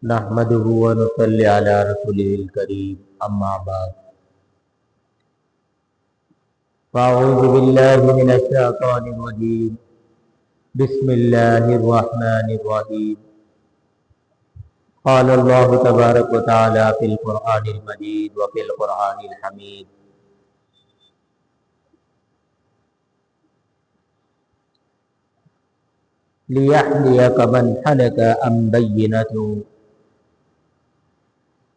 نحمده ونصلي على رسوله الكريم اما بعد فاعوذ بالله من الشيطان الرجيم بسم الله الرحمن الرحيم قال الله تبارك وتعالى في القرآن المجيد وفي القرآن الحميد ليحييك من هلك عن بينة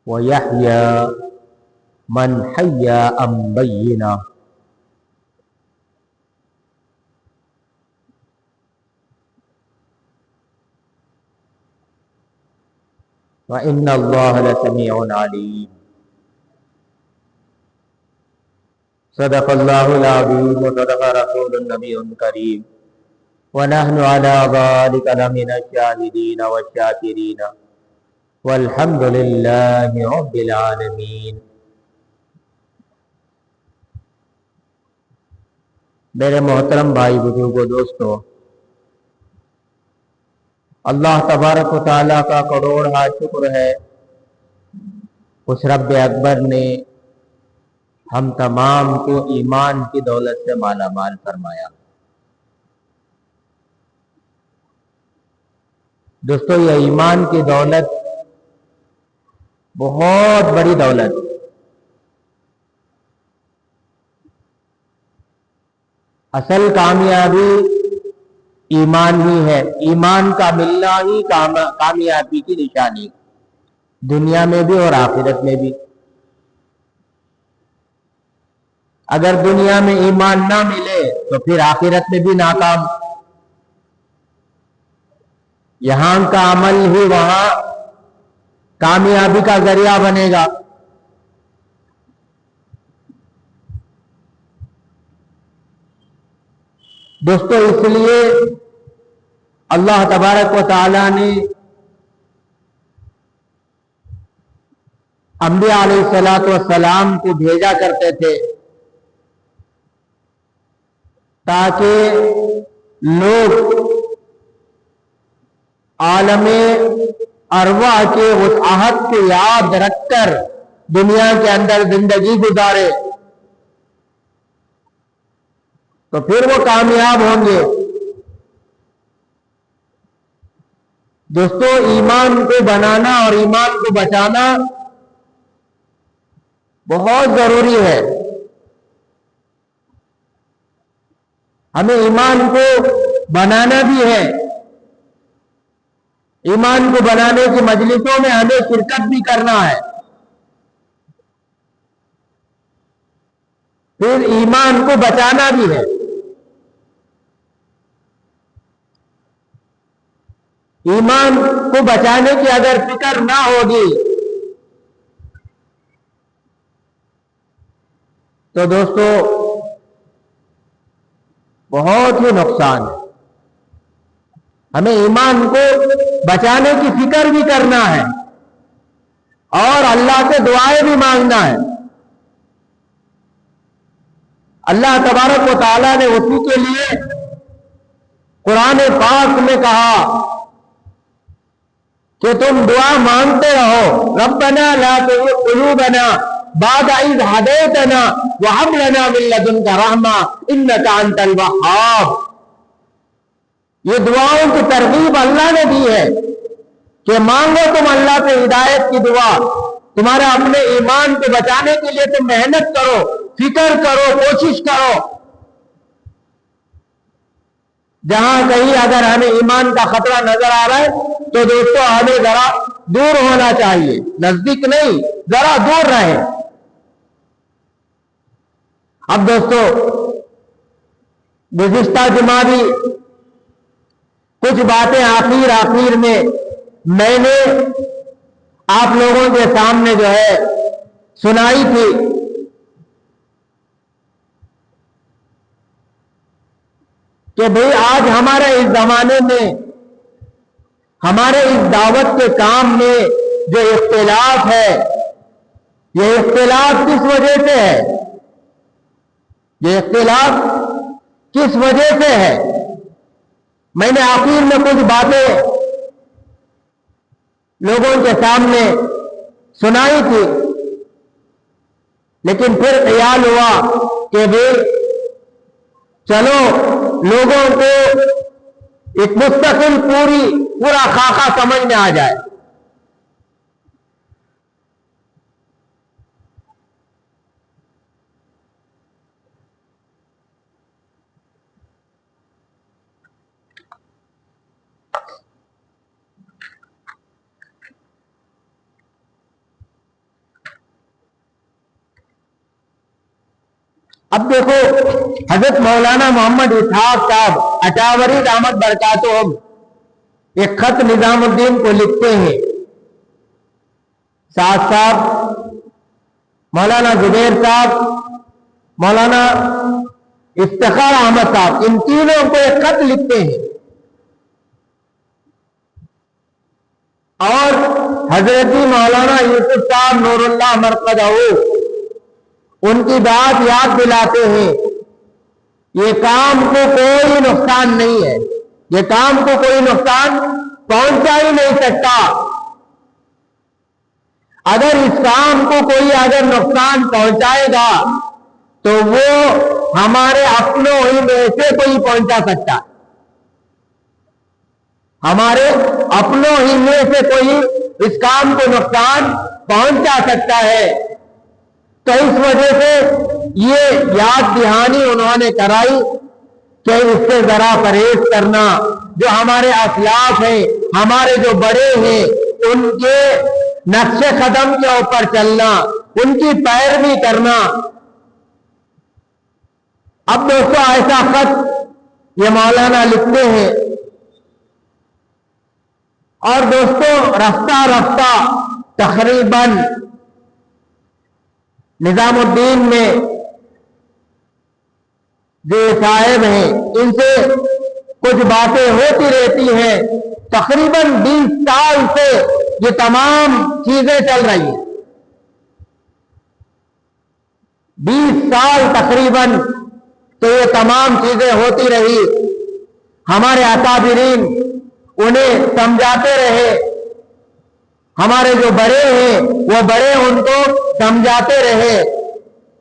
ويحيى من حي عن بينة وإن الله لسميع عليم صدق الله العظيم وصدق رسول النبي الكريم ونحن على ذلك لمن الشاهدين والشاكرين والحمد لله رب العالمین۔ میرے محترم بھائی بزرگوں دوستو، اللہ تبارک و تعالیٰ کا کروڑ شکر ہے، اس رب اکبر نے ہم تمام کو ایمان کی دولت سے مالا مال فرمایا۔ دوستو، یہ ایمان کی دولت بہت بڑی دولت، اصل کامیابی ایمان ہی ہے۔ ایمان کا ملنا ہی کامیابی کی نشانی، دنیا میں بھی اور آخرت میں بھی۔ اگر دنیا میں ایمان نہ ملے تو پھر آخرت میں بھی ناکام۔ یہاں کا عمل ہی وہاں کامیابی کا ذریعہ بنے گا۔ دوستو، اس لیے اللہ تبارک و تعالی نے انبیاء علیہ السلام کو بھیجا کرتے تھے تاکہ لوگ عالم ارواح کے اس عہد کو یاد رکھ کر دنیا کے اندر زندگی گزارے تو پھر وہ کامیاب ہوں گے۔ دوستو، ایمان کو بنانا اور ایمان کو بچانا بہت ضروری ہے۔ ہمیں ایمان کو بنانا بھی ہے، ایمان کو بنانے کی مجلسوں میں ہمیں شرکت بھی کرنا ہے، پھر ایمان کو بچانا بھی ہے۔ ایمان کو بچانے کی اگر فکر نہ ہوگی تو دوستو بہت ہی نقصان ہے۔ ہمیں ایمان کو بچانے کی فکر بھی کرنا ہے اور اللہ سے دعائیں بھی مانگنا ہے۔ اللہ تبارک و تعالیٰ نے اسی کے لیے قرآن پاک میں کہا کہ تم دعا مانگتے رہو، ربنا لا تزغ قلوبنا بعد اذ ہدیتنا وہب لنا من لدنک رحمہ انک انت الوہاب۔ یہ دعاؤں کی ترغیب اللہ نے دی ہے کہ مانگو تم اللہ سے ہدایت کی دعا۔ تمہارے اپنے ایمان کو بچانے کے لیے تم محنت کرو، فکر کرو، کوشش کرو۔ جہاں کہیں اگر ہمیں ایمان کا خطرہ نظر آ رہا ہے تو دوستو ہمیں ذرا دور ہونا چاہیے، نزدیک نہیں، ذرا دور رہیں۔ اب دوستو، گزشتہ جمعہ بھی کچھ باتیں آخر میں میں نے آپ لوگوں کے سامنے جو ہے سنائی تھی کہ بھئی آج ہمارے اس زمانے میں، ہمارے اس دعوت کے کام میں جو اختلاف ہے، یہ اختلاف کس وجہ سے ہے؟ یہ اختلاف کس وجہ سے ہے؟ میں نے آخر میں کچھ باتیں لوگوں کے سامنے سنائی تھی، لیکن پھر خیال ہوا کہ چلو لوگوں کو ایک مستقل پورا خاکہ سمجھ میں آ جائے۔ اب دیکھو حضرت مولانا محمد اسحاق صاحب اچاوری دامت برکاتہم ایک خط نظام الدین کو لکھتے ہیں، ساتھ صاحب، مولانا زبیر صاحب، مولانا افتخار احمد صاحب، ان تینوں کو ایک خط لکھتے ہیں اور حضرت مولانا یوسف صاحب نور اللہ مرقدہ ان کی بات یاد دلاتے ہیں، یہ کام کو کوئی نقصان نہیں ہے، یہ کام کو کوئی نقصان پہنچا ہی نہیں سکتا۔ اگر اس کام کو کوئی اگر نقصان پہنچائے گا تو وہ ہمارے اپنوں ہی میں سے کوئی پہنچا سکتا ہے، ہمارے اپنوں ہی میں سے کوئی اس کام کو نقصان پہنچا سکتا ہے۔ تو اس وجہ سے یہ یاد دہانی انہوں نے کرائی کہ اس سے ذرا پرہیز کرنا، جو ہمارے اسلاف ہیں، ہمارے جو بڑے ہیں، ان کے نقش قدم کے اوپر چلنا، ان کی پیروی کرنا۔ اب دوستو ایسا خط یہ مولانا لکھتے ہیں اور دوستو رفتہ رفتہ تقریباً نظام الدین میں جو صاحب ہیں ان سے کچھ باتیں ہوتی رہتی ہیں، تقریباً 20 سال سے یہ تمام چیزیں چل رہی ہیں، 20 سال تقریباً تو یہ تمام چیزیں ہوتی رہی۔ ہمارے اکابرین انہیں سمجھاتے رہے، ہمارے جو بڑے ہیں وہ بڑے ان کو سمجھاتے رہے،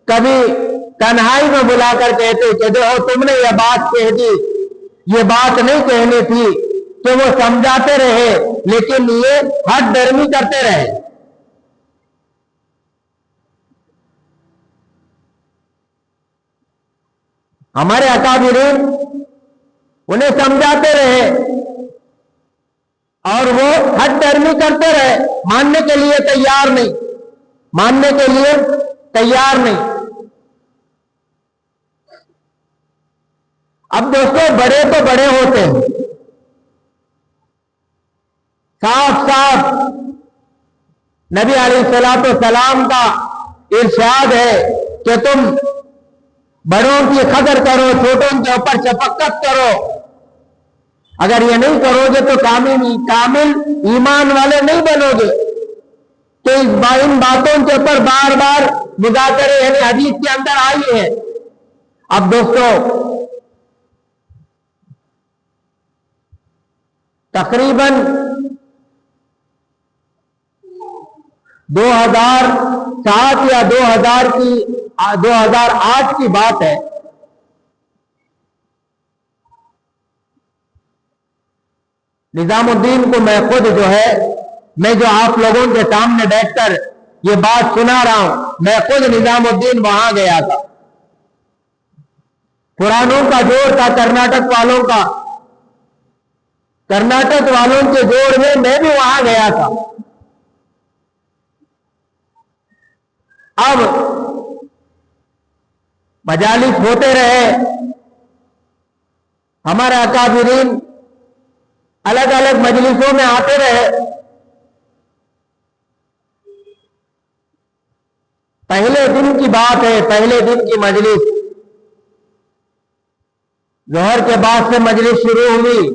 کبھی تنہائی میں بلا کر کہتے کہ دیکھو تم نے یہ بات کہہ دی، یہ بات نہیں کہنی تھی، تو وہ سمجھاتے رہے لیکن یہ ہٹ ڈرمی کرتے رہے۔ ہمارے اکابرین انہیں سمجھاتے رہے اور وہ ہٹ ڈرمی کرتے رہے، ماننے کے لیے تیار نہیں، ماننے کے لیے تیار نہیں۔ اب دوستو بڑے تو بڑے ہوتے ہیں، صاف صاف نبی علیہ الصلوۃ والسلام کا ارشاد ہے کہ تم بڑوں کی قدر کرو، چھوٹوں کے اوپر شفقت کرو۔ اگر یہ نہیں کرو گے تو کامل ایمان والے نہیں بنو گے۔ تو ان باتوں کے اوپر بار بار مذاکرے یعنی حدیث کے اندر آئی ہے۔ اب دوستو تقریباً 2007 یا 2008 کی بات ہے، نظام الدین کو میں خود میں جو آپ لوگوں کے سامنے بیٹھ کر یہ بات سنا رہا ہوں، میں خود نظام الدین وہاں گیا تھا۔ پرانوں کا جوڑ تھا کرناٹک والوں کا، کرناٹک والوں کے جوڑ میں بھی وہاں گیا تھا۔ اب مجالس ہوتے رہے، ہمارے اکابرین الگ الگ مجلسوں میں آتے رہے۔ پہلے دن کی بات ہے، پہلے دن کی مجلس، ظہر کے بعد سے مجلس شروع ہوئی،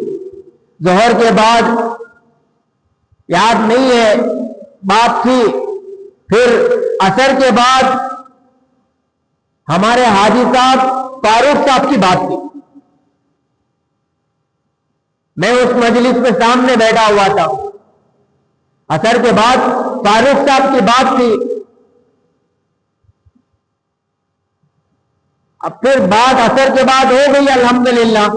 ظہر کے بعد یاد نہیں ہے بات تھی، پھر عصر کے بعد ہمارے حاجی صاحب فاروق صاحب کی بات تھی۔ میں اس مجلس میں سامنے بیٹھا ہوا تھا، اثر کے بعد فاروق صاحب کی بات تھی. اب پھر بات اثر کے بعد ہو گئی الحمدللہ.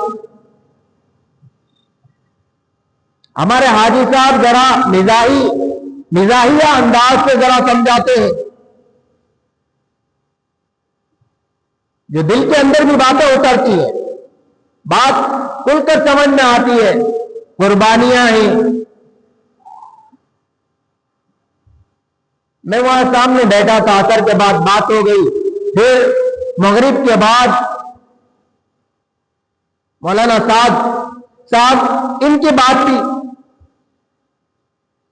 ہمارے حاجی صاحب ذرا مزاحیہ انداز سے ذرا سمجھاتے ہیں، جو دل کے اندر بھی باتیں اترتی ہے، بات کھل کر سمجھ میں آتی ہے. قربانیاں ہیں. میں وہاں سامنے بیٹھا تھا، اثر کے بعد بات ہو گئی. پھر مغرب کے بعد مولانا صاحب ان کی بات تھی،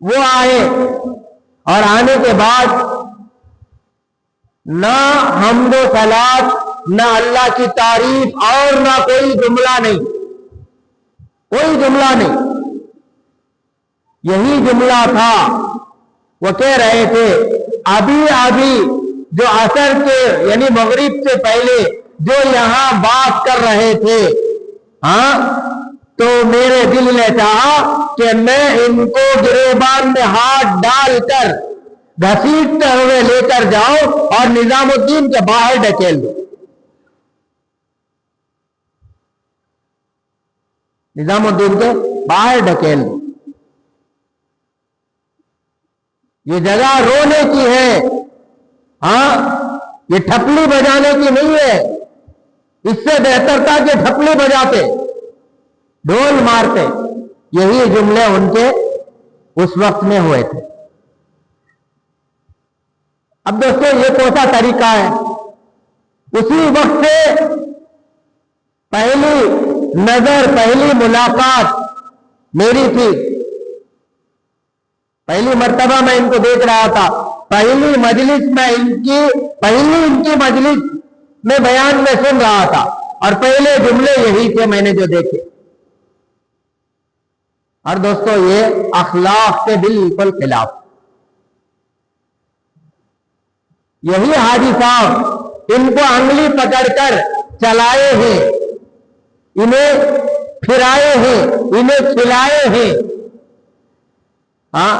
وہ آئے اور آنے کے بعد نہ حمد و صلات، نہ اللہ کی تعریف اور نہ کوئی جملہ نہیں، کوئی جملہ نہیں. یہی جملہ تھا. وہ کہہ رہے تھے ابھی جو عصر کے یعنی مغرب سے پہلے جو یہاں بات کر رہے تھے، ہاں، تو میرے دل نے چاہا کہ میں ان کو گریبان میں ہاتھ ڈال کر گھسیٹتے ہوئے لے کر جاؤں اور نظام الدین کے باہر ڈھکیل دوں. نظام الدین کے باہر ڈھکیل دوں. یہ جگہ رونے کی ہے، ہاں، یہ ٹھپلی بجانے کی نہیں ہے. اس سے بہتر تھا کہ ٹھپلی بجاتے، ڈھول مارتے. یہی جملے ان کے اس وقت میں ہوئے تھے. اب دوستو یہ کون سا طریقہ ہے؟ اسی وقت سے پہلی نظر، پہلی ملاقات میری تھی. پہلی مرتبہ میں ان کو دیکھ رہا تھا. پہلی مجلس میں ان کی مجلس میں بیان میں سن رہا تھا اور پہلے جملے یہی تھے میں نے جو دیکھے. اور دوستو یہ اخلاق کے بالکل خلاف. یہی حاجی صاحب ان کو انگلی پکڑ کر چلائے ہیں، انہیں پھرائے ہیں، انہیں کھلائے ہیں. ہاں،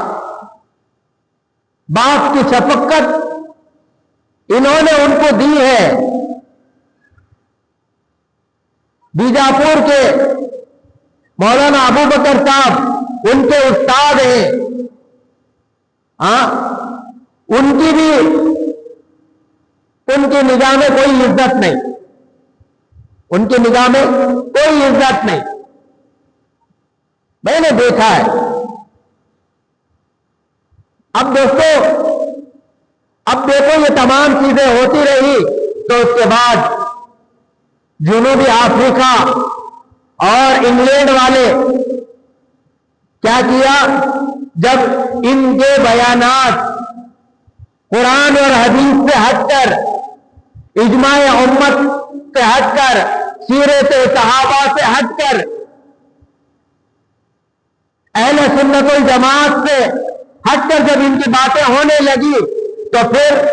باپ کی شفقت انہوں نے ان کو دی ہے. بیجاپور کے مولانا ابو بکر صاحب ان کے استاد ہیں. ہاں، ان کی نگاہ میں کوئی عزت نہیں، ان کی نگاہ میں کوئی عزت نہیں. میں نے دیکھا ہے. اب دوستو دیکھو یہ تمام چیزیں ہوتی رہی تو اس کے بعد جنوبی افریقہ اور انگلینڈ والے کیا کیا؟ جب ان کے بیانات قرآن اور حدیث سے ہٹ کر، اجماع امت سے ہٹ کر، سیرت صحابہ سے ہٹ کر، اہل سنت والجماعت سے ہٹ کر جب ان کی باتیں ہونے لگی تو پھر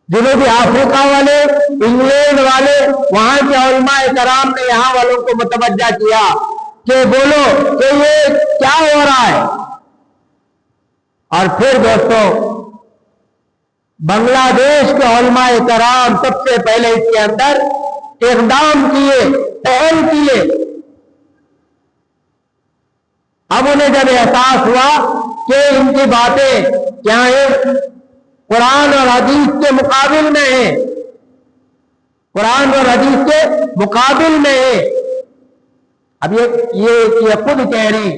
جنوبی افریقہ والے، انگلینڈ والے، وہاں کے علماء کرام نے یہاں والوں کو متوجہ کیا کہ بولو کہ یہ کیا ہو رہا ہے. اور پھر دوستو بنگلہ دیش کے علماء کرام سب سے پہلے اس کے اندر اقدام کیے، پہل کیے. اب انہیں جب احساس ہوا کہ ان کی باتیں کیا ہیں، قرآن اور حدیث کے مقابل میں ہیں، قرآن اور حدیث کے مقابل میں ہیں. اب یہ خود کہہ رہی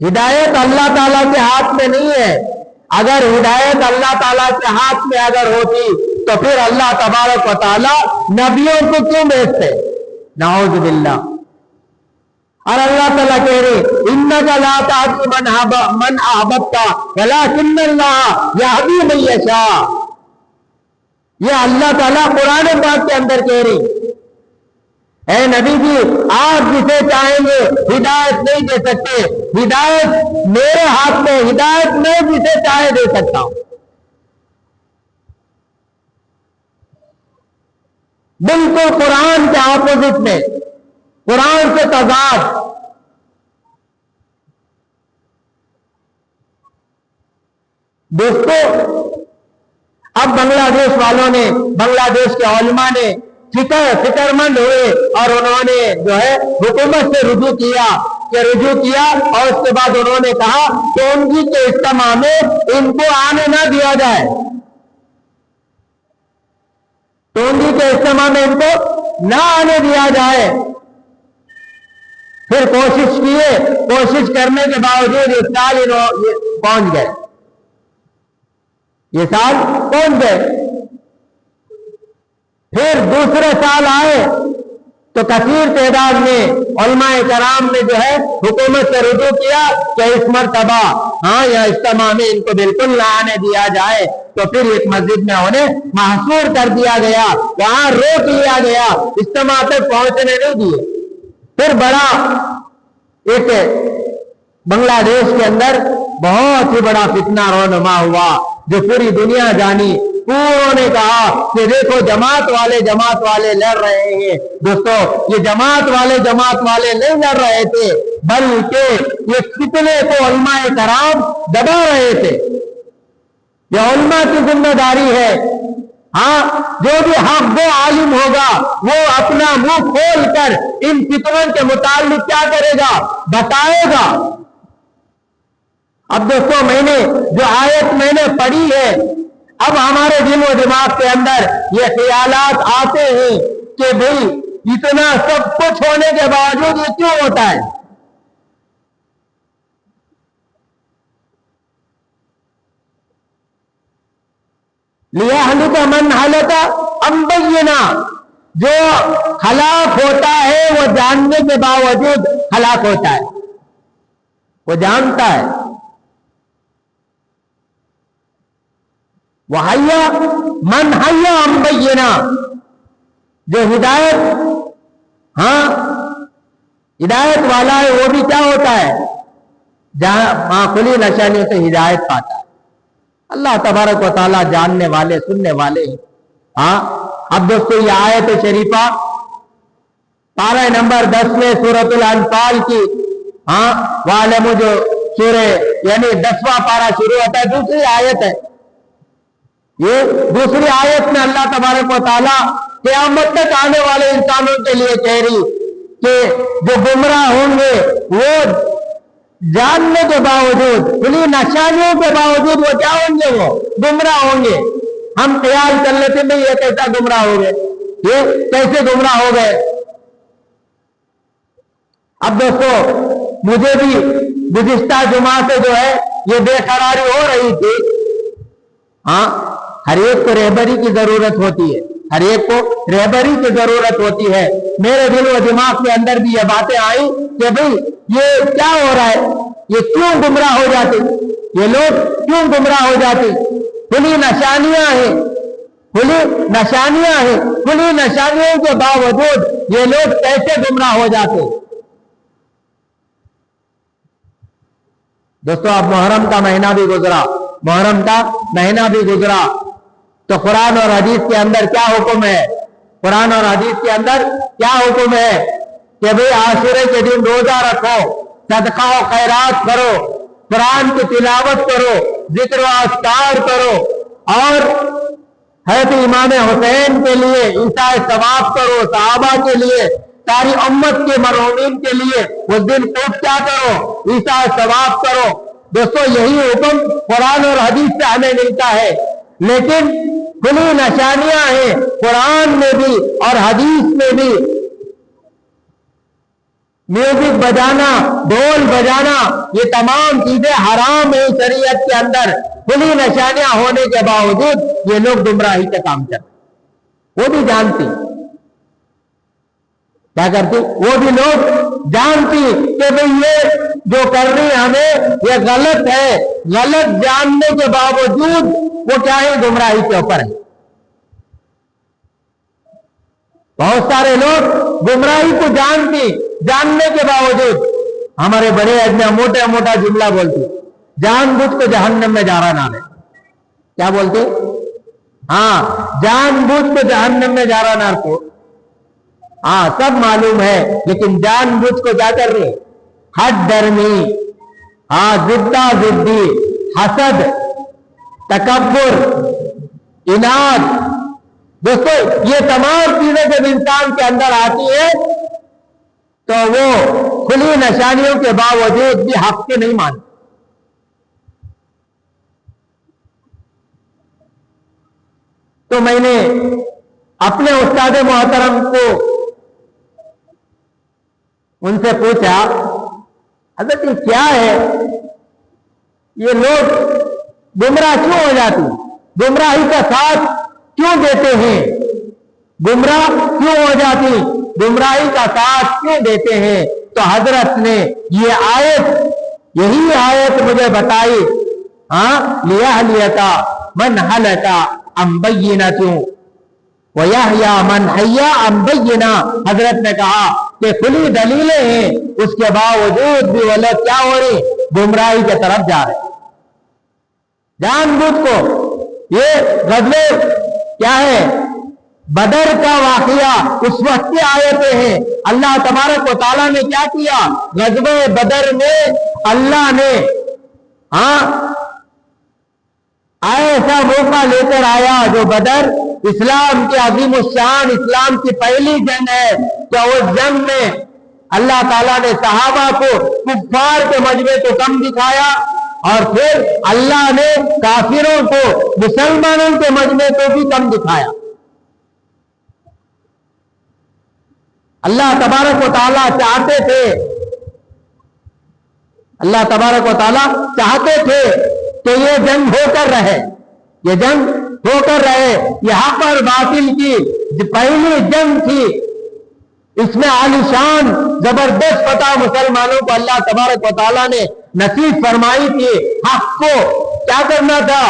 ہدایت اللہ تعالیٰ کے ہاتھ میں نہیں ہے. اگر ہدایت اللہ تعالیٰ کے ہاتھ میں اگر ہوتی تو پھر اللہ تبارک و تعالیٰ نبیوں کو کیوں بھیجتے؟ نعوذ باللہ. اور اللہ تعالیٰ کہہ رہے انک لا تہدی من احببت ولکن اللہ یہدی من یشاء. یہ اللہ تعالیٰ قرآن پاک کے اندر کہہ رہی اے نبی جی، آپ جسے چاہیں گے ہدایت نہیں دے سکتے. ہدایت میرے ہاتھ میں، ہدایت میں جسے چاہے دے سکتا ہوں. بالکل قرآن کے اپوزٹ میں، قرآن سے تضاد. دوستو اب بنگلہ دیش والوں نے، بنگلہ دیش کے علماء نے فکر مند ہوئے اور انہوں نے جو ہے حکومت سے رجوع کیا اور اس کے بعد انہوں نے کہا کہ ٹونگی کے اجتماع میں ان کو آنے نہ دیا جائے، ٹونگی کے اجتماع میں ان کو نہ آنے دیا جائے۔ پھر کوشش کرنے کے باوجود اس سال پہنچ گئے، یہ سال پہنچ گئے۔ پھر دوسرے سال آئے تو کثیر تعداد میں علماء کرام نے جو ہے حکومت سے رجوع کیا کہ اس مرتبہ یا اجتماع میں ان کو بالکل نہ آنے دیا جائے۔ تو پھر ایک مسجد میں انہیں محصور کر دیا گیا، وہاں روک لیا گیا، اجتماع تک پہنچنے نہیں دیے۔ پھر بڑا ایک بنگلہ دیش کے اندر بہت ہی بڑا فتنہ رونما ہوا جو پوری دنیا جانی۔ پوروں نے کہا کہ دیکھو جماعت والے لڑ رہے ہیں۔ دوستو یہ جماعت والے نہیں لڑ رہے تھے، بلکہ یہ فتنے کو علماء کرام دبا رہے تھے۔ یہ علماء کی ذمہ داری ہے، جو بھی حق وہ عالم ہوگا وہ اپنا منہ کھول کر ان فتنوں کے متعلق کیا کرے گا، بتائے گا۔ اب دوستو میں نے جو آیت پڑھی ہے، اب ہمارے دل و دماغ کے اندر یہ خیالات آتے ہیں کہ بھئی اتنا سب کچھ ہونے کے باوجود یہ کیوں ہوتا ہے؟ لِيَهْلِكَ مَنْ هَلَكَ عَنْ بَيِّنَةٍ، جو ہلاک ہوتا ہے وہ جاننے کے باوجود ہلاک ہوتا ہے، وہ جانتا ہے۔ وَحَيَّ مَنْ حَيَّ عَنْ بَيِّنَةٍ، جو ہدایت والا ہے وہ بھی کیا ہوتا ہے، جہاں کھلی نشانیوں سے ہدایت پاتا ہے۔ اللہ تبارک و تعالیٰ جاننے والے سننے والے ہیں۔ اب دوستو یہ آیت شریفہ پارہ نمبر 10 میں سورۃ الانفال کی وَعَلَمُ جو سورہ یعنی 10واں پارہ شروع ہوتا ہے، دوسری آیت ہے۔ یہ دوسری آیت میں اللہ تبارک و تعالیٰ قیامت تک آنے والے انسانوں کے لیے کہہ رہی کہ جو گمراہ ہوں گے وہ جاننے کے باوجود، کھلی نشانیوں کے باوجود وہ کیا ہوں گے، وہ گمراہ ہوں گے۔ ہم خیال کر لیتے ہیں یہ کیسا گمراہ ہو گئے، یہ کیسے گمراہ ہو گئے۔ اب دوستو مجھے بھی گزشتہ جمعہ سے جو ہے یہ بے قراری ہو رہی تھی۔ ہر ایک کو رہبری کی ضرورت ہوتی ہے، ہر ایک کو رہبری کی ضرورت ہوتی ہے۔ میرے دل و دماغ کے اندر بھی یہ باتیں آئیں کہ بھئی یہ کیا ہو رہا ہے، یہ کیوں گمراہ ہو جاتے، یہ لوگ کیوں گمراہ ہو جاتے۔ کھلی نشانیاں ہیں، کھلی نشانیوں کے باوجود یہ لوگ کیسے گمراہ ہو جاتے۔ دوستو اب محرم کا مہینہ بھی گزرا، تو قرآن اور حدیث کے اندر کیا حکم ہے، قرآن اور حدیث کے اندر کیا حکم ہے کہ بھئی عاشورے کے دن روزہ رکھو، صدقہ و خیرات کرو، قرآن کی تلاوت کرو، ذکر و اذکار کرو، اور حضرت امام حسین کے لیے عیسیٰ ثواب کرو، صحابہ کے لیے، ساری امت کے مرحومین کے لیے اس دن خوب کیا کرو، عیسیٰ ثواب کرو۔ دوستو یہی حکم قرآن اور حدیث سے ہمیں ملتا ہے، لیکن کھلی نشانیاں ہیں قرآن میں بھی اور حدیث میں بھی۔ میوزک بجانا، ڈھول بجانا، یہ تمام چیزیں حرام ہیں شریعت کے اندر۔ کھلی نشانیاں ہونے کے باوجود یہ لوگ گمراہی کا کام کرتے، وہ بھی جانتی کیا کرتی، وہ بھی لوگ جانتی کہ بھئی یہ جو کر رہی ہمیں یہ غلط ہے، غلط جاننے کے باوجود وہ کیا ہے، گمراہی کے اوپر ہے۔ بہت سارے لوگ گمراہی کو جاننے کے باوجود، ہمارے بڑے آدمی موٹا جملہ بولتے، جان بوجھ کو جہنم میں جا رہا نہ رہے، کیا بولتے، جان بوجھ کو جہنم میں جا رہا نہ کو، سب معلوم ہے، لیکن جان بوجھ کو کیا کر رہے، حد درمی، ضدہ ضدی، حسد، تکبر، اناد، دوستو یہ تمام چیزیں جب انسان کے اندر آتی ہیں تو وہ کھلی نشانیوں کے باوجود بھی حق کے نہیں مانتے. تو میں نے اپنے استاد محترم کو ان سے پوچھا، حضرت یہ کیا ہے، یہ لوگ گمراہ کیوں ہو جاتے ہیں، گمراہی کا ساتھ کیوں دیتے ہیں، گمراہ کیوں ہو جاتی، گمراہی کا ساتھ کیوں دیتے ہیں؟ تو حضرت نے یہ آیت، یہی آیت مجھے بتائی، لیہلک من ہلک عن بینۃ ویحیی من حی عن بینہ. حضرت نے کہا کہ کھلی دلیلیں ہیں، اس کے باوجود بھی وہ لوگ کیا ہو رہے، گمراہی کی طرف جا رہے. جان بوجھ کو یہ غزوہ کیا ہے، بدر کا واقعہ اس وقت کی آیتیں ہیں. اللہ تبارک و تعالیٰ نے کیا کیا، غزوہ بدر میں اللہ نے ایسا موقع لے کر آیا جو بدر اسلام کی عظیم الشان، اسلام کی پہلی جنگ ہے. تو اس جنگ میں اللہ تعالیٰ نے صحابہ کو کفار کے مجمع کو کم دکھایا، اور پھر اللہ نے کافروں کو مسلمانوں کے مجمع کو بھی کم دکھایا. اللہ تبارک و تعالیٰ چاہتے تھے، اللہ تبارک و تعالیٰ چاہتے تھے کہ یہ جنگ ہو کر رہے، یہ جنگ ہو کر رہے. یہ حق اور باطل کی پہلی جنگ تھی، اس میں عالیشان زبردست فتح مسلمانوں کو اللہ تبارک و تعالیٰ نے نصیب فرمائی تھی. حق کو کیا کرنا تھا،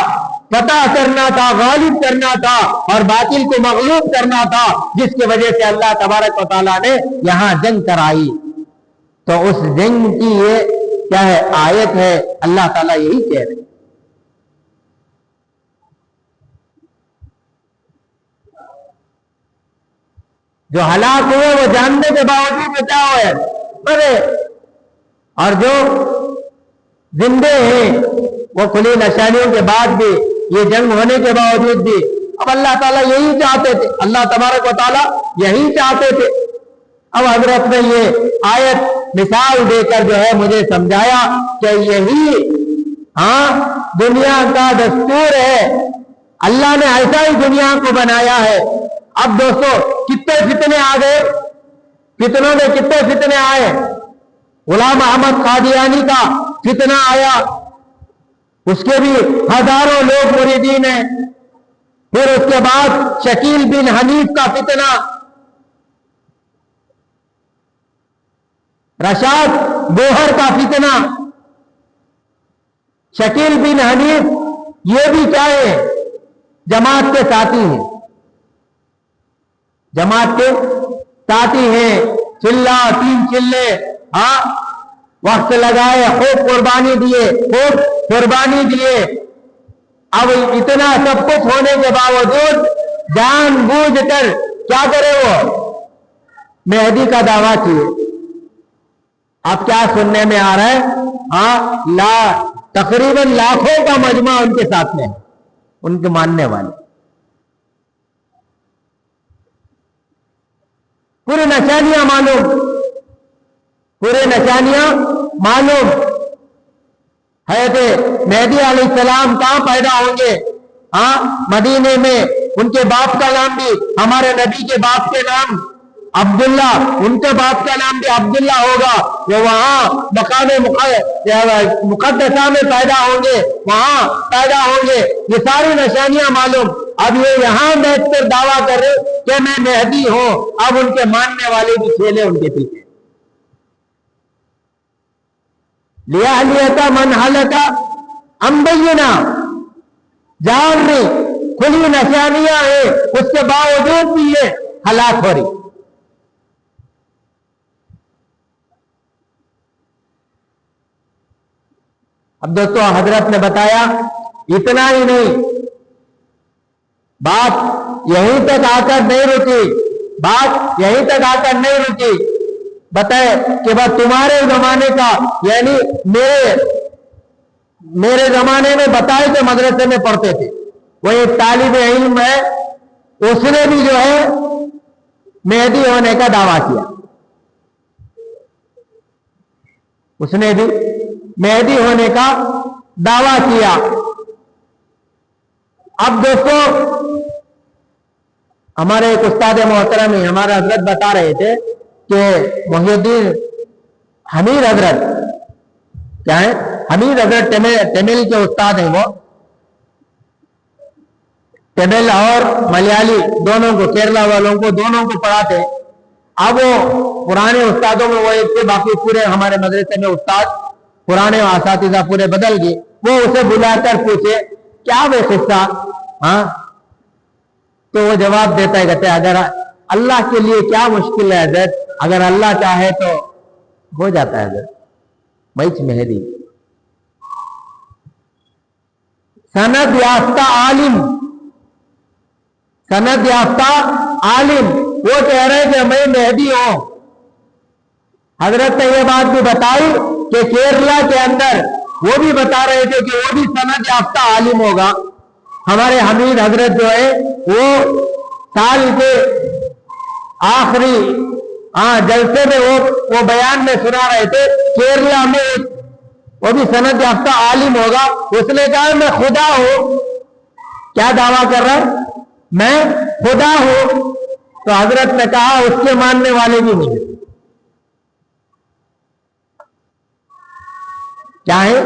فتح کرنا تھا، غالب کرنا تھا، اور باطل کو مغلوب کرنا تھا، جس کی وجہ سے اللہ تبارک و تعالیٰ نے یہاں جنگ کرائی. تو اس جنگ کی یہ کیا ہے، آیت ہے. اللہ تعالیٰ یہی کہہ رہے، جو ہلاک ہوئے وہ جاننے کے باوجود بچا ہوئے مرے، اور جو زندے ہیں وہ کھلی نشانیوں کے بعد بھی، یہ جنگ ہونے کے باوجود بھی. اب اللہ تعالیٰ یہی چاہتے تھے، اللہ تبارک و تعالیٰ یہی چاہتے تھے. اب حضرت نے یہ آیت مثال دے کر جو ہے مجھے سمجھایا کہ یہی دنیا کا دستور ہے، اللہ نے ایسا ہی دنیا کو بنایا ہے. اب دوستو کتنے فتنے آ گئے، فتنوں میں کتنے فتنے آئے. غلام احمد قادیانی کا فتنہ آیا، اس کے بھی ہزاروں لوگ مریدین ہیں. پھر اس کے بعد شکیل بن حنیف کا فتنہ، رشاد گوہر کا فتنہ. شکیل بن حنیف یہ بھی چاہے جماعت کے ساتھی ہیں، جماعت کے ساتھی ہیں. چلہ تین چلے وقت لگائے، خوب قربانی دیے، خوب قربانی دیے. اب اتنا سب کچھ ہونے کے باوجود جان بوجھ کر کیا کرے، وہ مہدی کا دعویٰ کیے. اب کیا سننے میں آ رہا ہے، تقریباً لاکھوں کا مجمع ان کے ساتھ میں، ان کے ماننے والے. پوری نشانیاں معلوم، پورے نشانیاں معلوم ہے کہ مہدی علیہ السلام کہاں پیدا ہوں گے، مدینے میں. ان کے باپ کا نام بھی ہمارے نبی کے باپ کے نام عبداللہ، ان کے باپ کا نام بھی عبداللہ ہوگا. وہ وہاں مقام مقدسہ میں پیدا ہوں گے، وہاں پیدا ہوں گے. یہ ساری نشانیاں معلوم. اب یہ یہاں بیٹھ کر دعویٰ کر رہے کہ میں مہدی ہوں. اب ان کے ماننے والے بھی کھیلے ان کے پیچھے. لیہلک من ہلک عن بینہ، جان میں کھلی نشانیاں ہیں، اس کے باوجود بھی یہ ہلاک ہو رہی. اب دوستو حضرت نے بتایا اتنا ہی نہیں، بات یہیں تک آ کر نہیں رکی، بات یہیں تک آ کر نہیں رکی. بتائے کہ بس تمہارے زمانے کا، یعنی میرے زمانے میں بتائے جو مدرسے میں پڑھتے تھے، وہ ایک طالب علم ہے، اس نے بھی جو ہے مہدی ہونے کا دعویٰ کیا، اس نے بھی مہدی ہونے کا دعویٰ کیا۔ اب دوستو، ہمارے ایک استاد محترم ہیں، ہمارے حضرت بتا رہے تھے کہ محی الدین حمید حضرت، کیا ہے حمید حضرت، تمل کے استاد ہیں، وہ تمل اور ملیالی دونوں کو، کیرلا والوں کو دونوں کو پڑھاتے ہیں۔ اب وہ پرانے استادوں میں وہ ایک تھے، باقی پورے ہمارے مدرسے میں استاد پرانے اساتذہ پورے بدل گئے۔ وہ اسے بلا کر پوچھے کیا وہ قصہ، ہاں تو وہ جواب دیتا ہے، کہتے اگر اللہ کے لیے کیا مشکل ہے حضرت، اگر اللہ چاہے تو ہو جاتا ہے حضرت۔ مئیچ مہدی سند یافتہ عالم، سند یافتہ عالم، وہ کہہ رہے کہ میں مہدی ہوں۔ حضرت نے یہ بات بھی بتائی کہ کیرلا کے اندر وہ بھی بتا رہے تھے کہ وہ بھی سند یافتہ عالم ہوگا۔ ہمارے حمید حضرت جو ہے وہ سال کے آخری جلسے میں وہ بیان میں سنا رہے تھے، کیرلا میں وہ بھی سند یافتہ عالم ہوگا۔ اس نے کہا میں خدا ہوں۔ کیا دعویٰ کر رہا ہے؟ میں خدا ہوں۔ تو حضرت نے کہا اس کے ماننے والے بھی مجھے کیا ہے،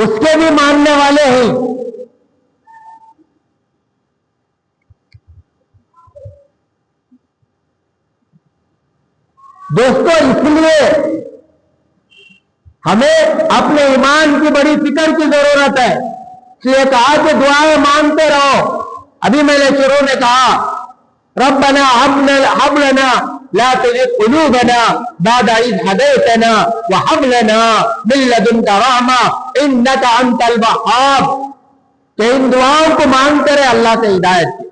اس کے بھی ماننے والے ہیں۔ دوستو، اس لیے ہمیں اپنے ایمان کی بڑی فکر کی ضرورت ہے۔ اس لیے کہا کہ دعائیں مانگتے رہو۔ ابھی میں نے شروع میں کہا ربنا ہب لنا لا تزغ قلوبنا بعد اذ ہدیتنا وہب لنا من لدنک رحمہ انک انت الوہاب، کہ ان دعاؤں کو مانگتے رہے اللہ سے ہدایت کی۔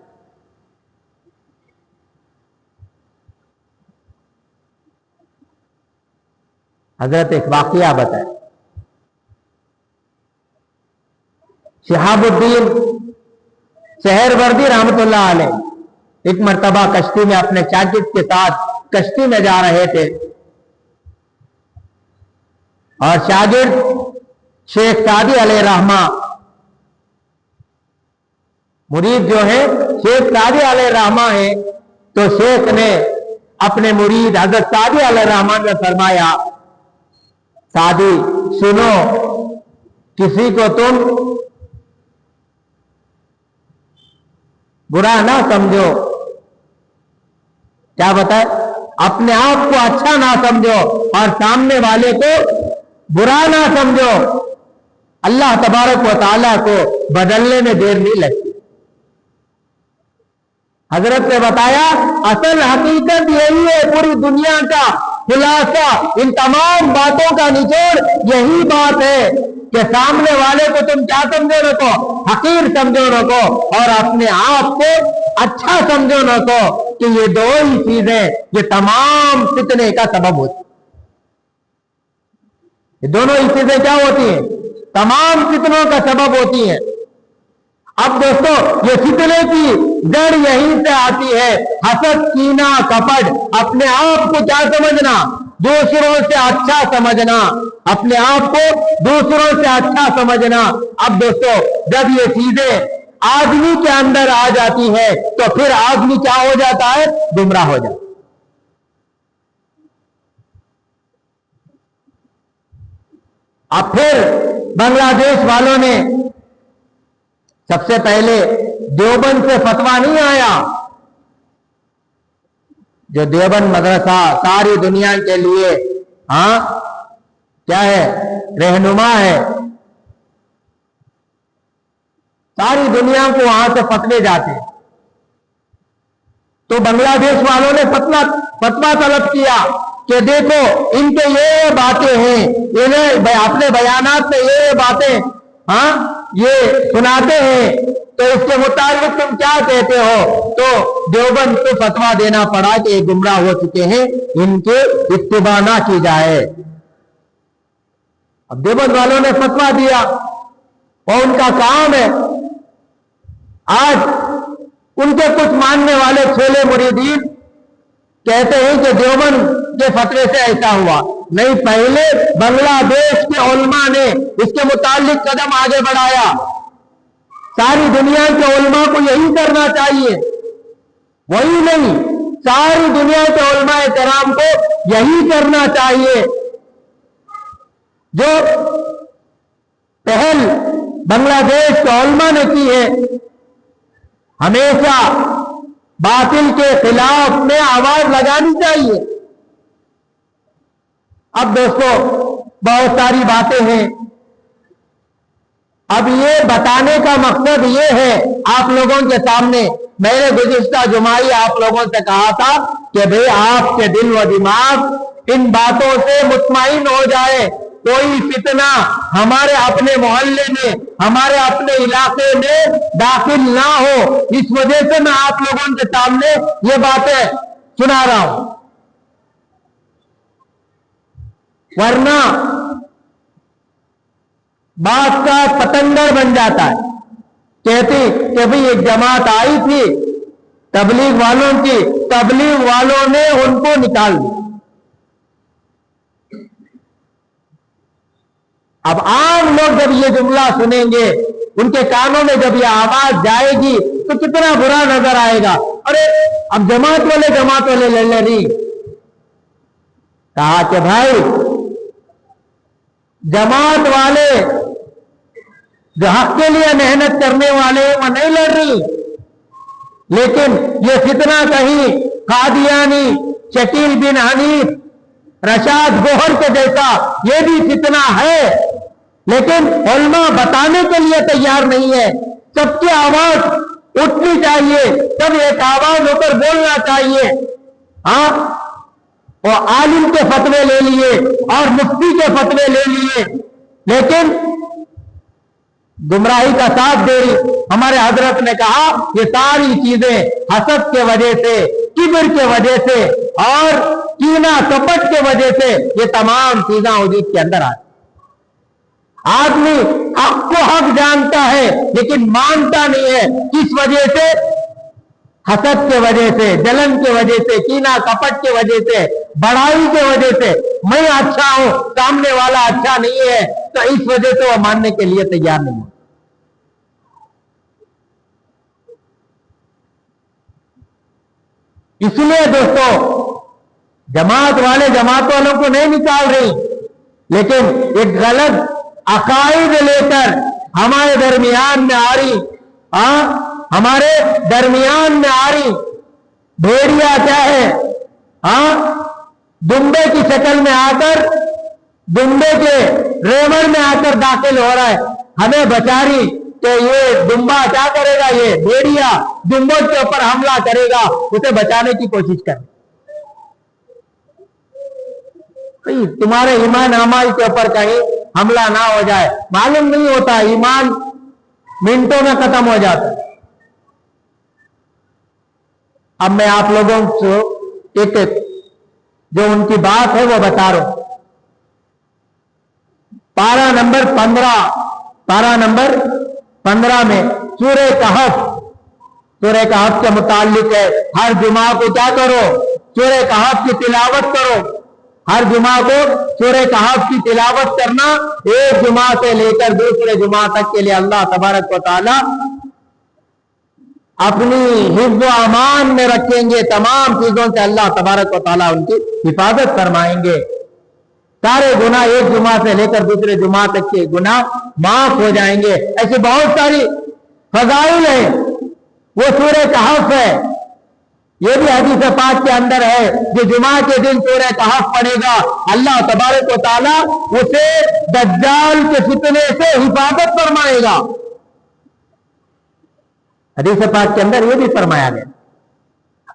حضرت ایک واقعہ بتائے، شہاب الدین سہروردی رحمت اللہ علیہ ایک مرتبہ کشتی میں اپنے شاگرد کے ساتھ کشتی میں جا رہے تھے، اور شاگرد شیخ سعدی علیہ رحمہ، مرید جو ہے شیخ سعدی علیہ رحمہ ہے، تو شیخ نے اپنے مرید حضرت سعدی علیہ رحمہ نے فرمایا سعدی سنو، کسی کو تم برا نہ سمجھو، کیا بتائے، اپنے آپ کو اچھا نہ سمجھو اور سامنے والے کو برا نہ سمجھو، اللہ تبارک و تعالیٰ کو بدلنے میں دیر نہیں لگتی۔ حضرت نے بتایا اصل حقیقت یہی ہے، پوری دنیا کا خلاصہ، ان تمام باتوں کا نچوڑ یہی بات ہے کہ سامنے والے کو تم کیا سمجھو نہ کو، حقیر سمجھو نہ کو، اور اپنے آپ کو اچھا سمجھو نہ کو، کہ یہ دو ہی چیزیں یہ تمام فتنے کا سبب ہوتی، یہ دونوں ہی چیزیں کیا ہوتی ہیں، تمام فتنوں کا سبب ہوتی ہیں۔ اب دوستو، یہ فتنے کی جڑ یہیں سے آتی ہے، حسد، کینہ، کپٹ، اپنے آپ کو کیا سمجھنا، دوسروں سے اچھا سمجھنا، اپنے آپ کو دوسروں سے اچھا سمجھنا۔ اب دوستو، جب یہ چیزیں آدمی کے اندر آ جاتی ہے تو پھر آدمی کیا ہو جاتا ہے، گمراہ ہو جاتا ہے۔ اب پھر بنگلہ دیش والوں نے سب سے پہلے دیوبند سے فتویٰ نہیں آیا، جو دیوبند مدرسہ ساری دنیا کے لیے کیا ہے، رہنما ہے، ساری دنیا کو وہاں سے فتوے جاتے ہیں۔ تو بنگلہ دیش والوں نے فتویٰ طلب کیا کہ دیکھو ان کے یہ باتیں ہیں، انہیں اپنے بیانات میں یہ باتیں یہ سناتے ہیں، تو اس کے مطابق تم کیا کہتے ہو؟ تو دیوبند کو فتویٰ دینا پڑا کہ یہ گمراہ ہو چکے ہیں، ان کے اتباع نہ کی جائے۔ اب دیوبند والوں نے فتوا دیا اور ان کا کام ہے، آج ان کے کچھ ماننے والے چھولے مریدین کہتے ہیں کہ دیوبند کے فتوے سے ایسا ہوا نہیں، پہلے بنگلہ دیش کے علماء نے اس کے متعلق قدم آگے بڑھایا۔ ساری دنیا کے علماء کو یہی کرنا چاہیے، وہی نہیں، ساری دنیا کے علماء کرام کو یہی کرنا چاہیے۔ جو پہل بنگلہ دیش کے علماء نے کی ہے، ہمیشہ باطل کے خلاف میں آواز لگانی چاہیے۔ اب دوستو بہت ساری باتیں ہیں، اب یہ بتانے کا مقصد یہ ہے آپ لوگوں کے سامنے، میں نے گزشتہ جمعہ آپ لوگوں سے کہا تھا کہ بھئی آپ کے دل و دماغ ان باتوں سے مطمئن ہو جائے، کوئی فتنہ ہمارے اپنے محلے میں، ہمارے اپنے علاقے میں داخل نہ ہو، اس وجہ سے میں آپ لوگوں کے سامنے یہ باتیں سنا رہا ہوں، ورنہ بات کا پتنگر بن جاتا ہے۔ کہتی کہ بھئی ایک جماعت آئی تھی تبلیغ والوں کی، تبلیغ والوں نے ان کو نکال دیا۔ اب عام لوگ جب یہ جملہ سنیں گے، ان کے کانوں میں جب یہ آواز جائے گی تو کتنا برا نظر آئے گا، ارے اب جماعت والے لے لے رہی۔ کہا کہ بھائی جماعت والے جو حق کے لیے محنت کرنے والے وہ نہیں لڑ رہی، لیکن یہ فتنہ کہیں قادیانی، شکیل بن حنیف، رشاد گوہر کے جیسا یہ بھی فتنہ ہے، لیکن علماء بتانے کے لیے تیار نہیں ہے۔ سب کی آواز اٹھنی چاہیے، سب ایک آواز ہو کر بولنا چاہیے۔ ہاں وہ عالم کے فتوے لے لیے اور مفتی کے فتوے لے لیے، لیکن گمراہی کا ساتھ دے رہی۔ ہمارے حضرت نے کہا یہ ساری چیزیں حسد کے وجہ سے، کبر کے وجہ سے اور کینہ کپٹ کے وجہ سے یہ تمام چیزیں وجود کے اندر آتی۔ آدمی حق کو حق جانتا ہے لیکن مانتا نہیں ہے، کس وجہ سے؟ حسد کے وجہ سے، جلن کے وجہ سے، کینہ کپٹ کے وجہ سے، بڑائی کے وجہ سے۔ میں اچھا ہوں، سامنے والا اچھا نہیں ہے، تو اس وجہ سے وہ ماننے کے لیے تیار نہیں ہے۔ اس لیے دوستو جماعت والے جماعت والوں کو نہیں نکال رہی، لیکن ایک غلط عقائد لے کر ہمارے درمیان میں آ رہی، ہمارے درمیان میں آ رہی۔ بھیڑیا کیا ہے؟ دمبے کی شکل میں آ کر، دمبے کے ریوڑ میں آ کر داخل ہو رہا ہے، ہمیں بچا رہی کہ یہ دمبا کیا کرے گا، یہ بھیڑیا دمبوں کے اوپر حملہ کرے گا، اسے بچانے کی کوشش کر۔ تمہارے ایمان اعمال کے اوپر کہیں حملہ نہ ہو جائے، معلوم نہیں ہوتا، ایمان منٹوں میں ختم ہو جاتا ہے۔ اب میں آپ لوگوں کو ایک جو ان کی بات ہے وہ بتا رہا ہوں۔ پارہ نمبر 15 میں سورہ کہف کے متعلق ہے۔ ہر جمعہ کو کیا کرو؟ سورہ کہف کی تلاوت کرو۔ ہر جمعہ کو سورہ کہف کی تلاوت کرنا، ایک جمعہ سے لے کر دوسرے جمعہ تک کے لیے اللہ تبارک و تعالی اپنی حفظ و امان میں رکھیں گے۔ تمام چیزوں سے اللہ تبارک و تعالی ان کی حفاظت فرمائیں گے۔ سارے گناہ ایک جمعہ سے لے کر دوسرے جمعہ تک کے گناہ معاف ہو جائیں گے۔ ایسی بہت ساری فضائل ہیں، وہ سورہ کہف ہے۔ یہ بھی حدیث پاک کے اندر ہے، جو جمعہ کے دن سورہ کہف پڑھے گا اللہ تبارک و تعالی اسے دجال کے فتنے سے حفاظت فرمائے گا۔ حدیث پاک کے اندر یہ بھی فرمایا گیا۔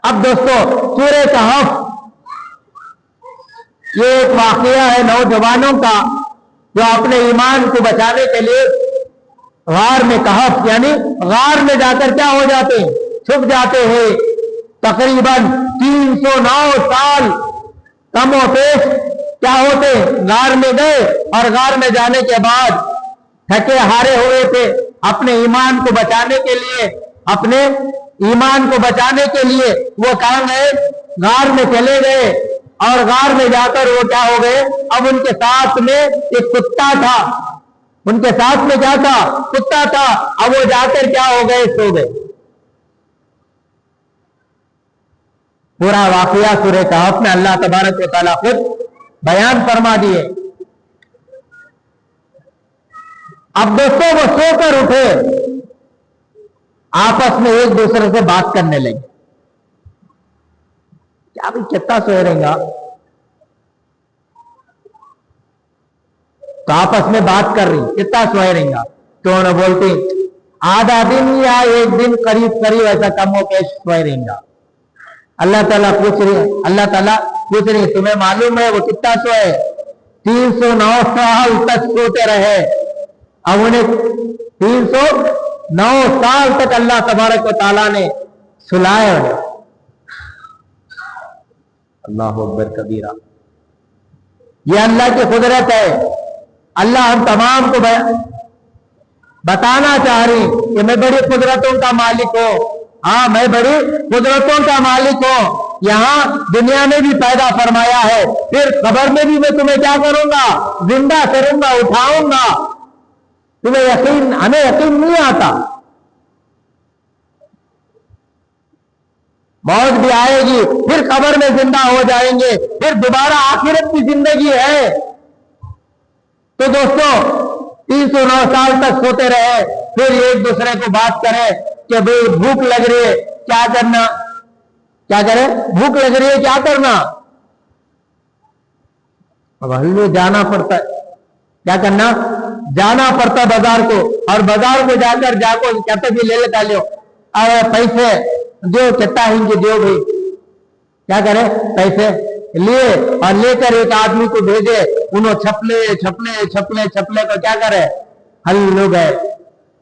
اب دوستو سورہ کہف یہ ایک واقعہ ہے نوجوانوں کا جو اپنے ایمان کو بچانے کے لیے غار میں، کہف یعنی غار میں جا کر کیا ہو جاتے ہیں؟ چھپ جاتے ہیں۔ تقریباً 309 سال کم و بیش کیا ہوتے ہیں؟ غار میں گئے اور غار میں جانے کے بعد تھکے ہارے ہوئے تھے، اپنے ایمان کو بچانے کے لیے وہ کہاں گئے؟ غار میں چلے گئے، اور غار میں جا کر وہ کیا ہو گئے؟ اب ان کے ساتھ میں ایک کتا تھا، ان کے ساتھ میں کیا تھا؟ کتا تھا۔ اب وہ جا کر کیا ہو گئے؟ سو گئے۔ پورا واقعہ سورہ کہف میں اللہ تبارک و تعالیٰ خود بیان فرما دیے۔ اب دوستوں وہ سو کر اٹھے، آپس میں ایک دوسرے سے بات کرنے لگے، کیا بھی کتنا سوئے رہیں گا؟ تو آپس میں بات کر رہی، کتنا سوئے رہیں گا؟ تو انہوں بولتی آدھا دن یا ایک دن قریب ایسا کم ہو پیش سوئے رہیں گا۔ اللہ تعالیٰ پوچھ رہی تمہیں معلوم ہے وہ کتنا سوئے؟ 309 سال تک سوتے رہے۔ اب انہیں 309 سال تک اللہ تبارک و تعالیٰ نے سلائے۔ اللہ اکبر کبیرہ، یہ اللہ کی قدرت ہے۔ اللہ ہم تمام کو بتانا چاہ رہی کہ میں بڑی قدرتوں کا مالک ہوں۔ ہاں، میں بڑی قدرتوں کا مالک ہوں۔ یہاں دنیا میں بھی پیدا فرمایا ہے، پھر قبر میں بھی میں تمہیں کیا کروں گا؟ زندہ کروں گا، اٹھاؤں گا۔ ہمیں یقین نہیں آتا، موت بھی آئے گی، پھر قبر میں زندہ ہو جائیں گے، پھر دوبارہ آخرت کی زندگی ہے۔ تو دوستو 309 سال تک سوتے رہے، پھر ایک دوسرے کو بات کرے کہ بھئی بھوک لگ رہی ہے، کیا کرنا؟ کیا کرے؟ بھوک لگ رہی ہے، کیا کرنا؟ اب ہلو جانا پڑتا ہے، کیا کرنا؟ جانا پڑتا بازار کو، اور بازار کو جا کر کہتے بھی لے لیتا لو، اور پیسے جو کہتا ہے ان کی دیو بھائی، کیا کرے؟ پیسے لیے اور لے کر ایک آدمی کو بھیجے، انہوں چھپلے کو کیا کرے؟ ہلو گئے،